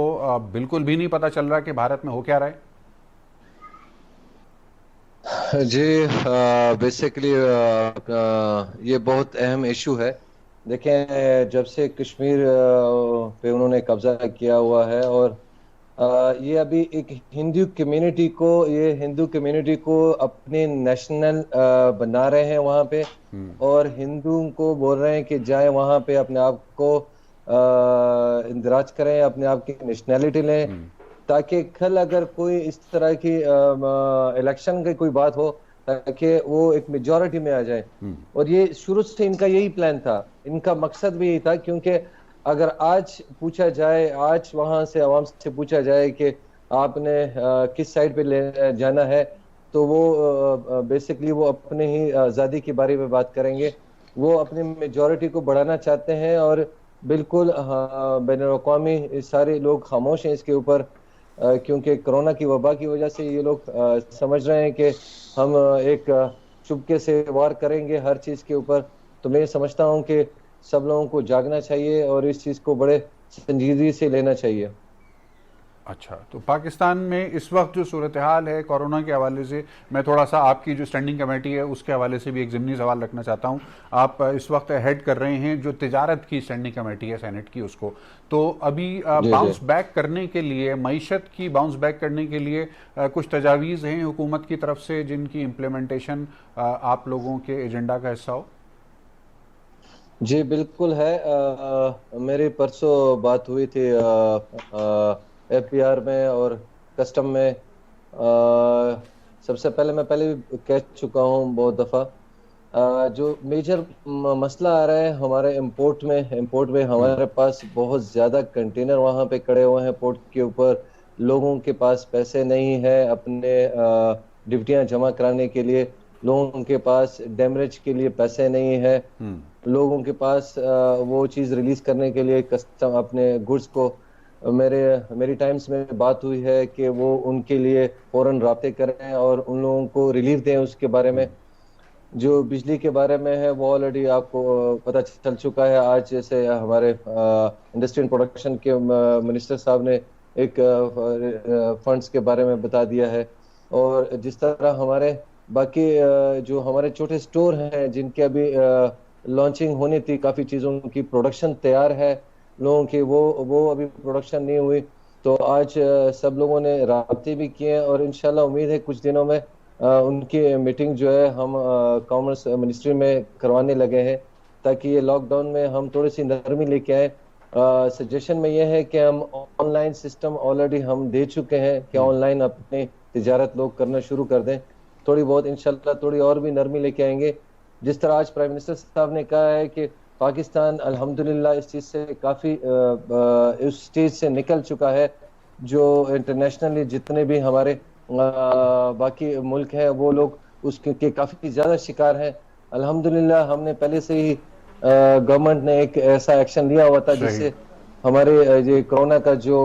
Speaker 1: बिल्कुल भी नहीं पता चल रहा कि भारत में हो क्या रहा है?
Speaker 4: जी बेसिकली ये बहुत अहम इशू है। देखें, जब से कश्मीर पे उन्होंने कब्जा किया हुआ है और ये अभी एक हिंदू कम्युनिटी को अपने नेशनल बना रहे हैं वहाँ पे, और हिंदुओं को बोल रहे हैं कि जाए वहाँ पे अपने आप को इंदराज करें, अपने आप की नेशनैलिटी लें, ताकि कल अगर कोई इस तरह की इलेक्शन की कोई बात हो ताकि वो एक मेजॉरिटी में आ जाए। और ये शुरू से इनका यही प्लान था, इनका मकसद भी यही था। क्योंकि अगर आज पूछा जाए, आज वहां से आवाम से पूछा जाए कि आपने किस साइड पे ले जाना है, तो वो बेसिकली वो अपने ही आज़ादी के बारे में बात करेंगे। वो अपनी मेजॉरिटी को बढ़ाना चाहते हैं और बिल्कुल बैनुल-अक़वामी सारे लोग खामोश हैं इसके ऊपर, क्योंकि कोरोना की वबा की वजह से ये लोग समझ रहे हैं कि हम एक चुपके से वार करेंगे हर चीज़ के ऊपर। तो मैं समझता हूँ कि सब लोगों को जागना चाहिए और इस चीज़ को बड़े संजीदगी से लेना चाहिए।
Speaker 1: अच्छा, तो पाकिस्तान में इस वक्त जो सूरत हाल है कोरोना के हवाले से, मैं थोड़ा सा आपकी जो स्टैंडिंग कमेटी है उसके हवाले से भी एक ज़िमनी सवाल रखना चाहता हूँ। आप इस वक्त हेड कर रहे हैं जो तिजारत की स्टैंडिंग कमेटी है सेनेट की, उसको तो अभी बाउंस बैक करने के लिए, मईशत की बाउंस बैक करने के लिए कुछ तजावीज़ हैं हुकूमत की तरफ से जिनकी इम्प्लीमेंटेशन आप लोगों के एजेंडा का हिस्सा हो?
Speaker 4: जी बिल्कुल है। मेरी परसों बात हुई थी FBR में और कस्टम में। सबसे पहले मैं पहले भी कह चुका हूँ बहुत दफ़ा, जो मेजर मसला आ रहा है हमारे इंपोर्ट में हमारे पास बहुत ज़्यादा कंटेनर वहाँ पे खड़े हुए हैं पोर्ट के ऊपर। लोगों के पास पैसे नहीं है अपने ड्यूटियाँ जमा कराने के लिए, लोगों के पास डैमरेज के लिए पैसे नहीं है, लोगों के पास वो चीज़ रिलीज करने के लिए कस्टम अपने गुड्स को। मेरी टाइम्स में बात हुई है कि वो उनके लिए फौरन राब्ते करें और उन लोगों को रिलीफ दें उसके बारे में। जो बिजली के बारे में है वो ऑलरेडी आपको पता चल चुका है। आज जैसे हमारे इंडस्ट्री एंड प्रोडक्शन के मिनिस्टर साहब ने एक फंड्स के बारे में बता दिया है। और जिस तरह हमारे बाकी जो हमारे छोटे स्टोर हैं जिनके अभी लॉन्चिंग होनी थी, काफ़ी चीज़ों की प्रोडक्शन तैयार है लोगों की, वो अभी प्रोडक्शन नहीं हुई। तो आज सब लोगों ने राब्ते भी किए और इंशाल्लाह उम्मीद है कुछ दिनों में उनकी मीटिंग जो है हम कॉमर्स मिनिस्ट्री में करवाने लगे हैं, ताकि ये लॉकडाउन में हम थोड़ी सी नरमी लेके आए। सजेशन में ये है कि हम ऑनलाइन सिस्टम ऑलरेडी हम दे चुके हैं कि ऑनलाइन अपनी तिजारत लोग करना शुरू कर दें। थोड़ी बहुत इंशाल्लाह थोड़ी और भी नरमी लेके आएंगे। जिस तरह आज प्राइम मिनिस्टर साहब ने कहा है कि पाकिस्तान अल्हम्दुलिल्लाह इस चीज़ से काफ़ी उस स्टेज से निकल चुका है, जो इंटरनेशनली जितने भी हमारे बाकी मुल्क हैं वो लोग उसके काफ़ी ज़्यादा शिकार हैं। अल्हम्दुलिल्लाह हमने पहले से ही गवर्नमेंट ने एक ऐसा एक्शन लिया हुआ था जिससे हमारे ये कोरोना का जो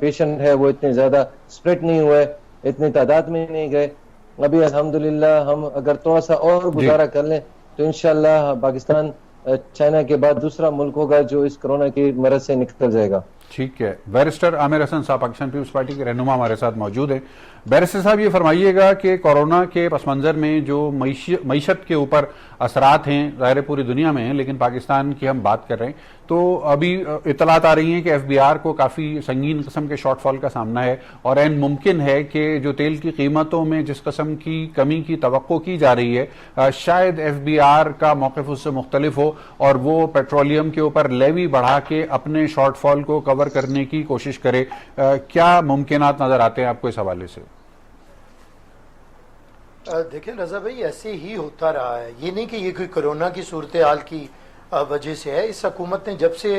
Speaker 4: पेशेंट है वो इतने ज़्यादा स्प्रेड नहीं हुए, इतनी तादाद में नहीं गए। अभी अल्हम्दुलिल्लाह हम अगर थोड़ा सा और गुजारा कर लें तो इंशाल्लाह पाकिस्तान चाइना के बाद दूसरा मुल्क होगा जो इस कोरोना की मरज से निकल जाएगा।
Speaker 1: ठीक है। बैरिस्टर आमिर हसन साहब पाकिस्तान पीपल्स पार्टी के रहनुमा हमारे साथ मौजूद हैं। बैरिस्टर साहब ये फरमाइएगा कि कोरोना के पस मंज़र में जो मईशत के ऊपर असरात हैं, ज़ाहिर पूरी दुनिया में हैं, लेकिन पाकिस्तान की हम बात कर रहे हैं, तो अभी इतलात आ रही हैं कि FBR को काफ़ी संगीन किस्म के शॉर्टफॉल का सामना है और ऐन मुमकिन है कि जो तेल की कीमतों में जिस किस्म की कमी की तवक्को की जा रही है, शायद FBR का मौक़िफ़ उससे मुख्तलिफ हो और वो पेट्रोलियम के ऊपर लेवी बढ़ा के अपने शॉर्टफॉल को कवर करने की कोशिश करे। क्या मुमकिनात नज़र आते हैं आपको इस हवाले से?
Speaker 2: देखिए रजा भाई, ऐसे ही होता रहा है। ये नहीं कि ये कोई कोरोना की सूरत हाल की वजह से है। इस हुकूमत ने जब से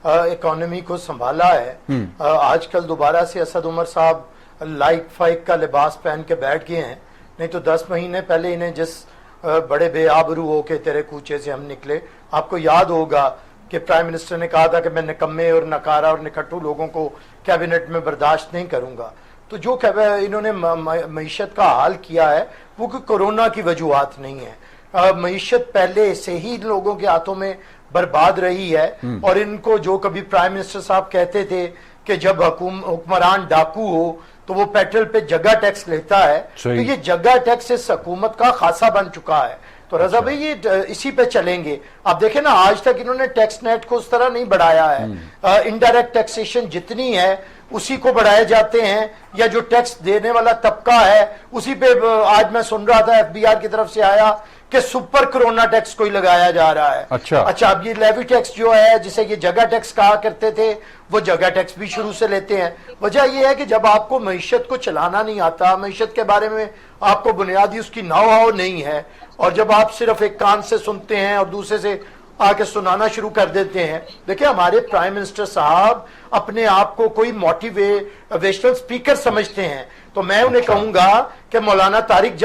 Speaker 2: इकोनॉमी को संभाला है, आजकल दोबारा से असद उमर साहब लाइक फाइक का लिबास पहन के बैठ गए हैं। नहीं तो 10 महीने पहले इन्हें जिस बड़े बेआबरू हो के तेरे कूचे से हम निकले, आपको याद होगा कि प्राइम मिनिस्टर ने कहा था कि मैं निकम्मे और नकारा और निकट्टू लोगों को कैबिनेट में बर्दाश्त नहीं करूंगा। तो जो इन्होंने मईशत का हाल किया है वो कोरोना की वजूहत नहीं है। मईशत पहले से ही लोगों के हाथों में बर्बाद रही है और इनको जो कभी प्राइम मिनिस्टर साहब कहते थे कि जब हुक्मरान डाकू हो तो वो पेट्रोल पे जगह टैक्स लेता है, तो ये जगह टैक्स इस हुकूमत का खासा बन चुका है। तो रजा भाई ये इसी पे चलेंगे। आप देखें ना, आज तक इन्होंने टैक्स नेट को उस तरह नहीं बढ़ाया है। इनडायरेक्ट टैक्सेशन जितनी है उसी को बढ़ाए जाते हैं, या जो टैक्स देने वाला तबका है उसी पे। आज मैं सुन रहा था FBR की तरफ से आया कि सुपर कोरोना टैक्स कोई लगाया जा रहा है। अच्छा, अब ये लेवी टैक्स जो है जिसे ये जगह टैक्स कहा करते थे, वो जगह टैक्स भी शुरू से लेते हैं। वजह यह है कि जब आपको मईशत को चलाना नहीं आता, मईशत के बारे में आपको बुनियादी उसकी नौ-हाव नहीं है, और जब आप सिर्फ एक कान से सुनते हैं और दूसरे से आके सुनाना शुरू कर देते हैं। देखिए, हमारे प्राइम मिनिस्टर साहब अपने आप को कोई मोटिवेशनल स्पीकर समझते हैं, तो मैं उन्हें कहूंगा कि मौलाना तारिक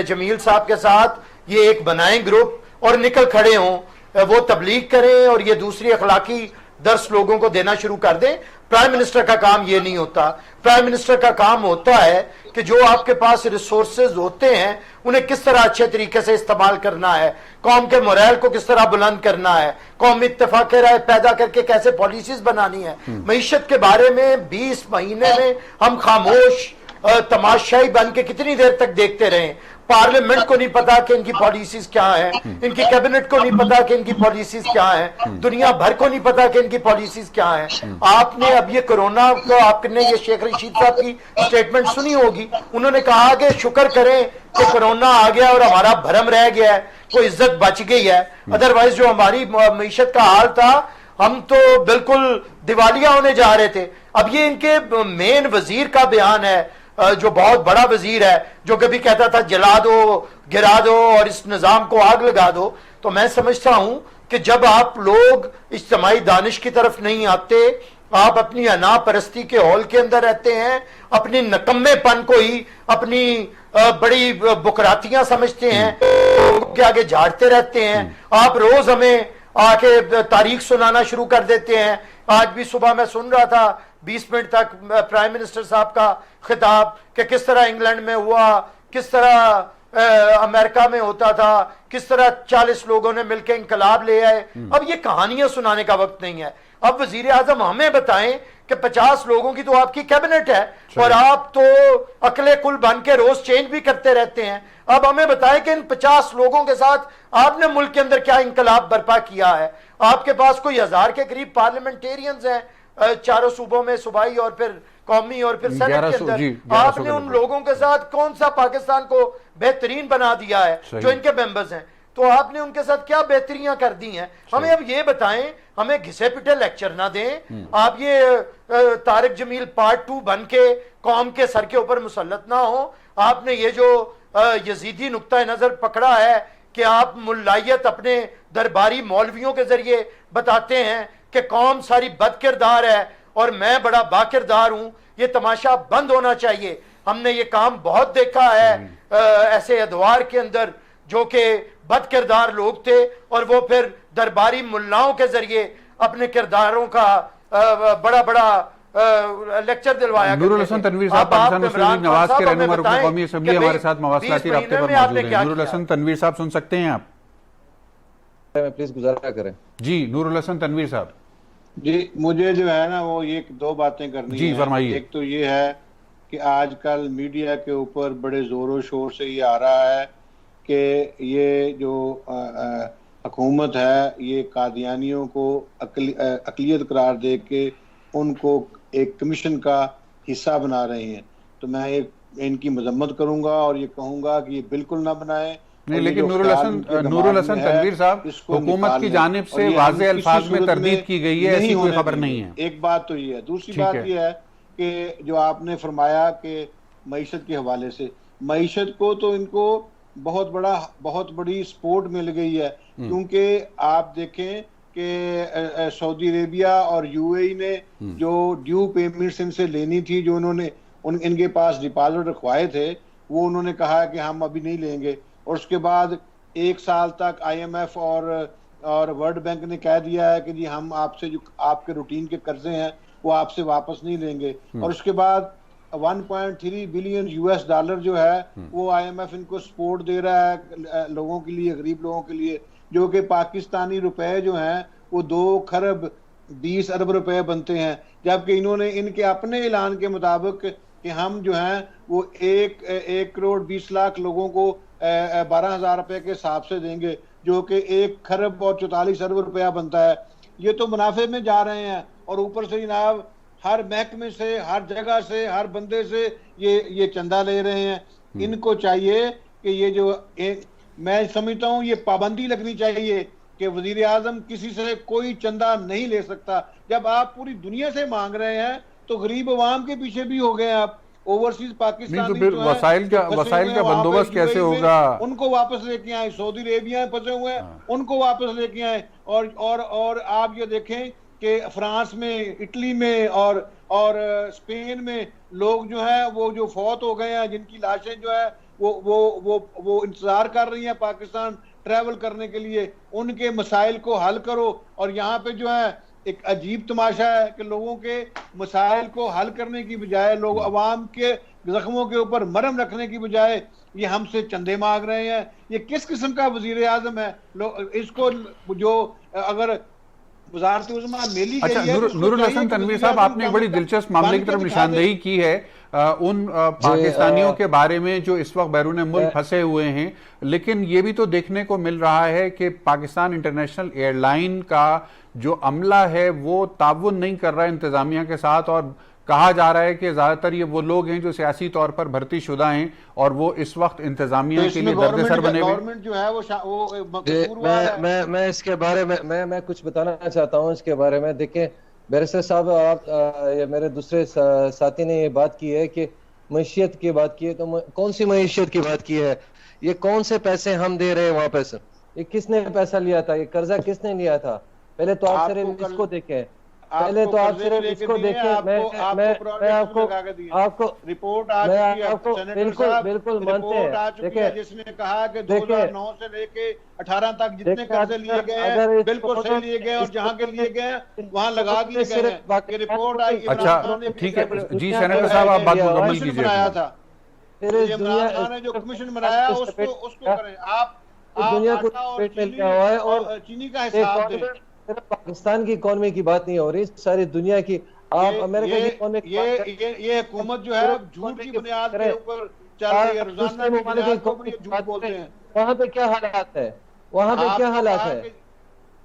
Speaker 2: जमील साहब के साथ ये एक बनाएं ग्रुप और निकल खड़े हों, वो तबलीग करें और ये दूसरी अखलाकी दर्स लोगों को देना शुरू कर दें। प्राइम मिनिस्टर का काम ये नहीं होता। प्राइम मिनिस्टर का काम होता है कि जो आपके पास रिसोर्सेज होते हैं उन्हें किस तरह अच्छे तरीके से इस्तेमाल करना है, कौम के मोरल को किस तरह बुलंद करना है, कौमी इत्तेफाक राय पैदा करके कैसे पॉलिसीज बनानी है। मईशत के बारे में 20 महीने में हम खामोश तमाशाई बन के कितनी देर तक देखते रहे। पार्लियामेंट को नहीं पता कि इनकी पॉलिसीज क्या है, इनकी कैबिनेट को नहीं पता कि इनकी पॉलिसीज क्या है, दुनिया भर को नहीं पता कि इनकी पॉलिसीज क्या है। आपने अब ये कोरोना को, आपने ये शेख रशीद साहब की स्टेटमेंट सुनी होगी, उन्होंने कहा कि शुक्र करें कि कोरोना आ गया और हमारा भरम रह गया है, कोई इज्जत बच गई है, अदरवाइज जो हमारी मईशत का हाल था हम तो बिल्कुल दिवालिया होने जा रहे थे। अब ये इनके मेन वजीर का बयान है, जो बहुत बड़ा वजीर है, जो कभी कहता था जला दो, गिरा दो और इस निजाम को आग लगा दो। तो मैं समझता हूं कि जब आप लोग इज्तिमाई दानिश की तरफ नहीं आते, आप अपनी अना परस्ती के हॉल के अंदर रहते हैं, अपनी नकम्मेपन को ही अपनी बड़ी बुकरातियां समझते हैं, के आगे झाड़ते रहते हैं। आप रोज हमें आके तारीख सुनाना शुरू कर देते हैं। आज भी सुबह मैं सुन रहा था 20 मिनट तक प्राइम मिनिस्टर साहब का खिताब कि किस तरह इंग्लैंड में हुआ, किस तरह अमेरिका में होता था, किस तरह 40 लोगों ने मिलकर इंकलाब ले आए। अब ये कहानियां सुनाने का वक्त नहीं है। अब वजीर आजम हमें बताएं कि 50 लोगों की तो आपकी कैबिनेट है और आप तो अकले कुल बन के रोज चेंज भी करते रहते हैं। अब हमें बताएं कि इन 50 लोगों के साथ आपने मुल्क के अंदर क्या इंकलाब बर्पा किया है। आपके पास कोई 1000 के करीब पार्लियामेंटेरियंस हैं चारों सूबों में, सूबाई और फिर कौमी और फिर सेनेट के अंदर। आपने उन लोगों के साथ कौन सा पाकिस्तान को बेहतरीन बना दिया है जो इनके मेंबर्स हैं? तो आपने उनके साथ क्या बेहतरियां कर दी हैं? हमें अब ये बताएं, हमें घिसे पिटे लेक्चर ना दें। आप ये तारिक जमील पार्ट 2 बन के कौम के सर के ऊपर मुसल्लत ना हो। आपने ये जो यजीदी नुक्ता नजर पकड़ा है कि आप मुल्लायत अपने दरबारी मौलवियों के जरिए बताते हैं कि कौम सारी बदकिरदार है और मैं बड़ा बाकिरदार हूं, ये तमाशा बंद होना चाहिए। हमने ये काम बहुत देखा है ऐसे अदवार के अंदर जो कि बदकिरदार लोग थे और वो फिर दरबारी मुल्लाओं के जरिए अपने किरदारों का बड़ा बड़ा लेक्चर दिलवाया।
Speaker 1: नूरुल हसन तनवीर साहब पाकिस्तान मुस्लिम लीग नवाज के रहनुमा रुकन कौमी असेंबली हमारे साथ मवासलाती राब्ते पर मौजूद हैं। नूरुल हसन तनवीर साहब सुन सकते हैं आप?
Speaker 4: प्लीज गुजारा करें।
Speaker 1: जी नूरुल हसन तनवीर साहब।
Speaker 3: जी, मुझे जो है ना वो ये 2 बातें करनी
Speaker 1: जी,
Speaker 3: है।
Speaker 1: फरमाइए।
Speaker 3: एक तो ये है कि आजकल मीडिया के ऊपर बड़े जोरों शोर से ये आ रहा है कि ये जो हुकूमत है ये कादियानियों को अकलियत करार दे के उनको एक कमीशन का हिस्सा बना रहे हैं। तो मैं इनकी मजम्मत करूंगा और ये कहूंगा कि ये बिल्कुल ना बनाएं।
Speaker 1: नहीं, लेकिन नूरुल हसन तनवीर साहब, हुकूमत की जानिब से वाज़े अल्फाज में तरदीद की गई है, ऐसी कोई खबर नहीं है।
Speaker 3: एक बात तो ये है। दूसरी बात ये है कि जो आपने फरमाया कि मईशत के हवाले से, मईशत को तो इनको बहुत बड़ी सपोर्ट मिल गई है, क्योंकि आप देखें कि सऊदी अरेबिया और यूएई ने जो ड्यू पेमेंट्स इनसे लेनी थी, जो उन्होंने इनके पास डिपॉजिट रखवाए थे, वो उन्होंने कहा कि हम अभी नहीं लेंगे। और उसके बाद 1 साल तक IMF और वर्ल्ड बैंक ने कह दिया है कि जी हम आपसे जो आपके रूटीन के कर्जे हैं वो आपसे वापस नहीं लेंगे। और उसके बाद 1.3 बिलियन US डॉलर जो है वो IMF इनको सपोर्ट दे रहा है लोगों के लिए, गरीब लोगों के लिए, जो कि पाकिस्तानी रुपए जो हैं वो 2 खरब 20 अरब रुपए बनते हैं। जबकि इन्होंने इनके अपने ऐलान के मुताबिक कि हम जो हैं वो 1 करोड़ 20 लाख लोगों को 12,000 रुपए के हिसाब से देंगे, जो कि 1 खरब और 44 अरब रुपया बनता है। ये तो मुनाफे में जा रहे हैं और ऊपर से जनाब हर महकमे से, हर जगह से, हर बंदे से ये चंदा ले रहे हैं। इनको चाहिए कि ये जो मैं समझता हूँ ये पाबंदी लगनी चाहिए कि वजीर आजम किसी से कोई चंदा नहीं ले सकता। जब आप पूरी दुनिया से मांग रहे हैं तो गरीब अवाम के पीछे भी हो गए आप। ओवरसीज
Speaker 1: नहीं,
Speaker 3: पाकिस्तानी
Speaker 1: तो फिर
Speaker 3: जो हैं,
Speaker 1: वसाइल का
Speaker 3: जो फंसे
Speaker 1: वसाइल
Speaker 3: हुए
Speaker 1: का
Speaker 3: हैं वहाँ पे
Speaker 1: बंदोबस्त कैसे
Speaker 3: UAE में,
Speaker 1: होगा?
Speaker 3: उनको वापस लेके आए। सऊदी अरेबिया में फंसे हुए हैं, उनको वापस लेके आए। और आप ये देखें कि फ्रांस में, इटली में और स्पेन में लोग जो है वो जो फौत हो गए हैं, जिनकी लाशें जो है वो इंतजार कर रही हैं पाकिस्तान ट्रैवल करने के लिए, उनके मसाइल को हल करो। और यहाँ पे जो है एक अजीब तमाशा है कि लोगों के मसाइल को हल करने की बजाय, लोग अवाम के जख्मों के ऊपर मरहम रखने की बजाय ये हमसे चंदे मांग रहे हैं। ये किस किस्म का वजीर आजम है? इसको जो अगर वजारत उज़्मा मिली
Speaker 1: अच्छा,
Speaker 3: गई है तो उसको
Speaker 1: नूरुल
Speaker 3: चाहिए
Speaker 1: हसन
Speaker 3: कि
Speaker 1: तनवीर
Speaker 3: वज़ीर
Speaker 1: साहब,
Speaker 3: आज़म
Speaker 1: आपने एक
Speaker 3: का
Speaker 1: बड़ी
Speaker 3: मतलब
Speaker 1: दिलचस्प मामले की
Speaker 3: बन के
Speaker 1: तरफ
Speaker 3: दिखा दे।
Speaker 1: निशानदेही की है। उन पाकिस्तानियों के बारे में जो इस वक्त बैरून मुल्क फंसे हुए हैं, लेकिन ये भी तो देखने को मिल रहा है कि पाकिस्तान इंटरनेशनल एयरलाइन का जो अमला है वो ताउन नहीं कर रहा है इंतजामिया के साथ, और कहा जा रहा है कि ज्यादातर ये वो लोग हैं जो सियासी तौर पर भर्ती शुदा हैं और वो इस वक्त इंतजामिया के लिए दर्द सर बने हुए।
Speaker 3: गवर्नमेंट जो है वो
Speaker 4: जी,
Speaker 3: कसूरवार है।
Speaker 4: मैं इसके बारे में मैं कुछ बताना चाहता हूँ इसके बारे में। देखिए बैरिस्टर साहब, आप ये मेरे दूसरे साथी ने ये बात की है कि मईशियत की बात की है, तो कौन सी मईशियत की बात की है? ये कौन से पैसे हम दे रहे हैं वहां पे? ये किसने पैसा लिया था? ये कर्जा किसने लिया था? पहले तो आप सिर्फ इसको देखें, पहले तो आप सिर्फ इसको देखें। मैं आपको
Speaker 3: रिपोर्ट आ चुकी है,
Speaker 4: आपको बिल्कुल मानते हैं।
Speaker 3: आ चुकी है जिसमें कहा कि 2009 से लेके 18 तक जितने कर्जे लिए गए हैं बिल्कुल सही लिए गए, और जहाँ के लिए गए वहाँ लगा दिए गए हैं। ये रिपोर्ट आई।
Speaker 1: अच्छा, ठीक है जी, सेनेटर साहब आप बात मुकम्मल कीजिए।
Speaker 3: बनाया था इमरान खान ने, जो कमीशन बनाया उसको करें आप।
Speaker 4: दुनिया को पेट में लिया हुआ है और
Speaker 3: चीनी का हिसाब दें।
Speaker 4: सिर्फ पाकिस्तान की इकोनॉमी की बात नहीं हो रही, सारी दुनिया की। आप अमेरिका की इकोनॉमी की बात करें,
Speaker 3: ये हुकूमत जो है झूठ की बुनियाद के ऊपर चल रही है, रोजाना की बुनियाद के ऊपर ये झूठ बोलते हैं।
Speaker 4: वहां पे क्या हालात है? वहां पे क्या हालात है?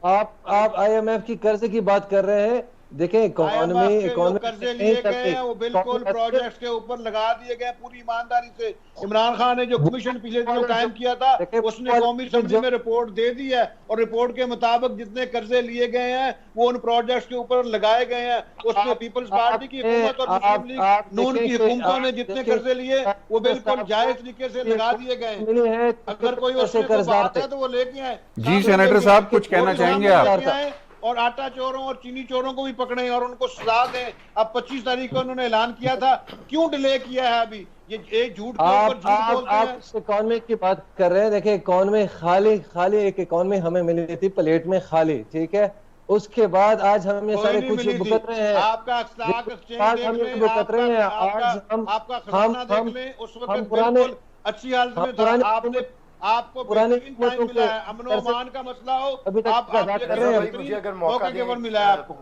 Speaker 4: आप IMF की कर्ज की बात कर रहे हैं। देखें, इकोनॉमी
Speaker 3: कर्जे लिए गए हैं वो बिल्कुल प्रोजेक्ट्स के ऊपर लगा दिए गए पूरी ईमानदारी से। इमरान खान ने जो कमीशन पिछले दिनों कायम किया था उसने कौमी असेंबली में रिपोर्ट दे दी है, और रिपोर्ट के मुताबिक जितने कर्जे लिए गए हैं वो उन प्रोजेक्ट्स के ऊपर लगाए गए हैं। उसमें पीपल्स पार्टी की हुकूमत और मुस्लिम लीग नून की हुकूमतों ने जितने कर्जे लिए वो बिल्कुल जायज तरीके से लगा दिए गए। अगर कोई उसमें बात है तो वो लेके आए।
Speaker 1: जी सेनेटर साहब, कुछ कहना चाहेंगे आप?
Speaker 3: और आटा चोरों और चीनी चोरों को भी पकड़े और उनको सजा दें। अब 25 तारीख को उन्होंने ऐलान किया था, क्यों डिले किया है अभी? ये एक झूठ के ऊपर झूठ बोलते हैं।
Speaker 4: आप इकोनॉमी की बात कर रहे हैं। देखिए, इकोनॉमी खाली एक इकोनॉमी हमें मिली थी प्लेट में खाली, ठीक है। उसके बाद आज हम ये सारे कुछ भुगत रहे हैं।
Speaker 3: आपका स्टॉक एक्सचेंज देख लें,
Speaker 4: भुगत रहे हैं। आज
Speaker 3: आपका खजाना देख लें, उस वक्त बिल्कुल अच्छी हालत में था। आपको
Speaker 4: पुराने
Speaker 3: टाइम मिला है, अमन और अमान का मसला हो, आप
Speaker 4: कर रहे हैं,
Speaker 2: अगर मौका
Speaker 3: केवल मिला है आपको।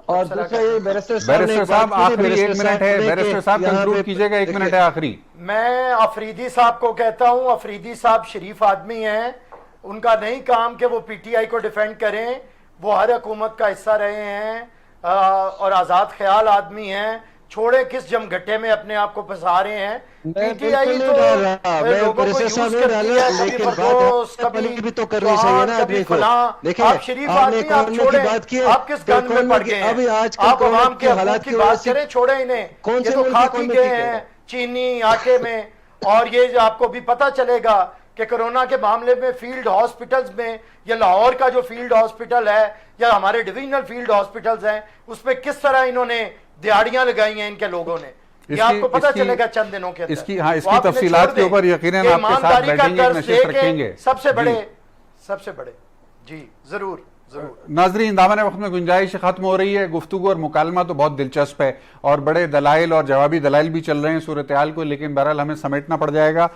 Speaker 4: और दूसरा ये
Speaker 1: बैरिस्टर साहब आखिरी 1 मिनट है, बैरिस्टर साहब कंक्लूड कीजिएगा, 1 मिनट है आखिरी।
Speaker 2: मैं अफरीदी साहब को कहता हूं, अफरीदी साहब शरीफ आदमी हैं, उनका नहीं काम कि वो PTI को डिफेंड करें। वो हर हुकूमत का हिस्सा रहे हैं और आज़ाद ख्याल आदमी हैं। छोड़े किस जमघट्टे में अपने आप को फंसा रहे हैं। PTI तो लोगों को यूज करती है, कभी फरदोस, कभी
Speaker 4: तो कर रही है ना आदमी को।
Speaker 2: आप शरीफ आदमी, आप छोड़े, आप किस गंद में पड़ गए हैं? आप अवाम के हालात की बात करें, छोड़े इन्हें। ये तो खा पी गए हैं चीनी आटे में। और ये जो आपको भी पता चलेगा कि कोरोना के मामले में फील्ड हॉस्पिटल्स में, या लाहौर का जो फील्ड हॉस्पिटल है या हमारे डिविजनल फील्ड हॉस्पिटल्स हैं, उसमें किस तरह इन्होंने दिहाड़ियां लगाई हैं इनके लोगों ने। ये आपको पता चलेगा चंद दिनों के अंदर।
Speaker 1: इसकी तफसीलात के ऊपर यकीनन आपके साथ बैठेंगे, एक नशिस्त रखेंगे।
Speaker 2: सबसे बड़े जी जरूर।
Speaker 1: नाज़रीन, दामन वक्त में गुंजाइश खत्म हो रही है। गुफ्तगू और मुकालमा तो बहुत दिलचस्प है और बड़े दलाइल और जवाबी दलाइल भी चल रहे हैं सूरत हाल को, लेकिन बहरहाल हमें समेटना पड़ जाएगा।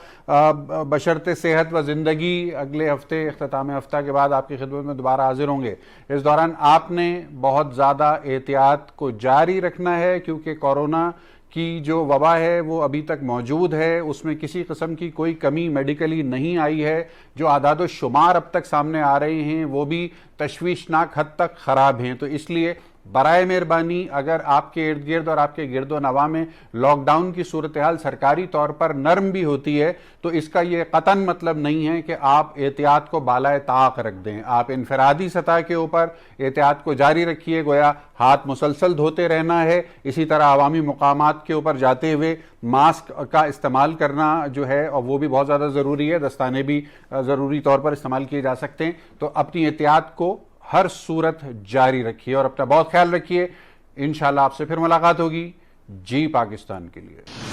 Speaker 1: बशर्ते सेहत व ज़िंदगी अगले हफ्ते इख्तिताम हफ्ता के बाद आपकी खिदमत में दोबारा हाजिर होंगे। इस दौरान आपने बहुत ज़्यादा एहतियात को जारी रखना है, क्योंकि कोरोना की जो वबा है वो अभी तक मौजूद है, उसमें किसी किस्म की कोई कमी मेडिकली नहीं आई है। जो आदाद शुमार अब तक सामने आ रहे हैं वो भी तशवीशनाक हद तक ख़राब हैं। तो इसलिए बराए मेहरबानी, अगर आपके इर्द गिर्द और आपके गिरदो नवा में लॉकडाउन की सूरत हाल सरकारी तौर पर नरम भी होती है, तो इसका ये कतन मतलब नहीं है कि आप एहतियात को बालाए ताक रख दें। आप इनफरादी सतह के ऊपर एहतियात को जारी रखिए, गोया हाथ मुसलसल धोते रहना है। इसी तरह अवामी मुकामात के ऊपर जाते हुए मास्क का इस्तेमाल करना जो है और वो भी बहुत ज़्यादा ज़रूरी है, दस्ताने भी ज़रूरी तौर पर इस्तेमाल किए जा सकते हैं। तो अपनी एहतियात को हर सूरत जारी रखिए और अपना बहुत ख्याल रखिए। इंशाल्लाह आपसे फिर मुलाकात होगी। जी पाकिस्तान के लिए।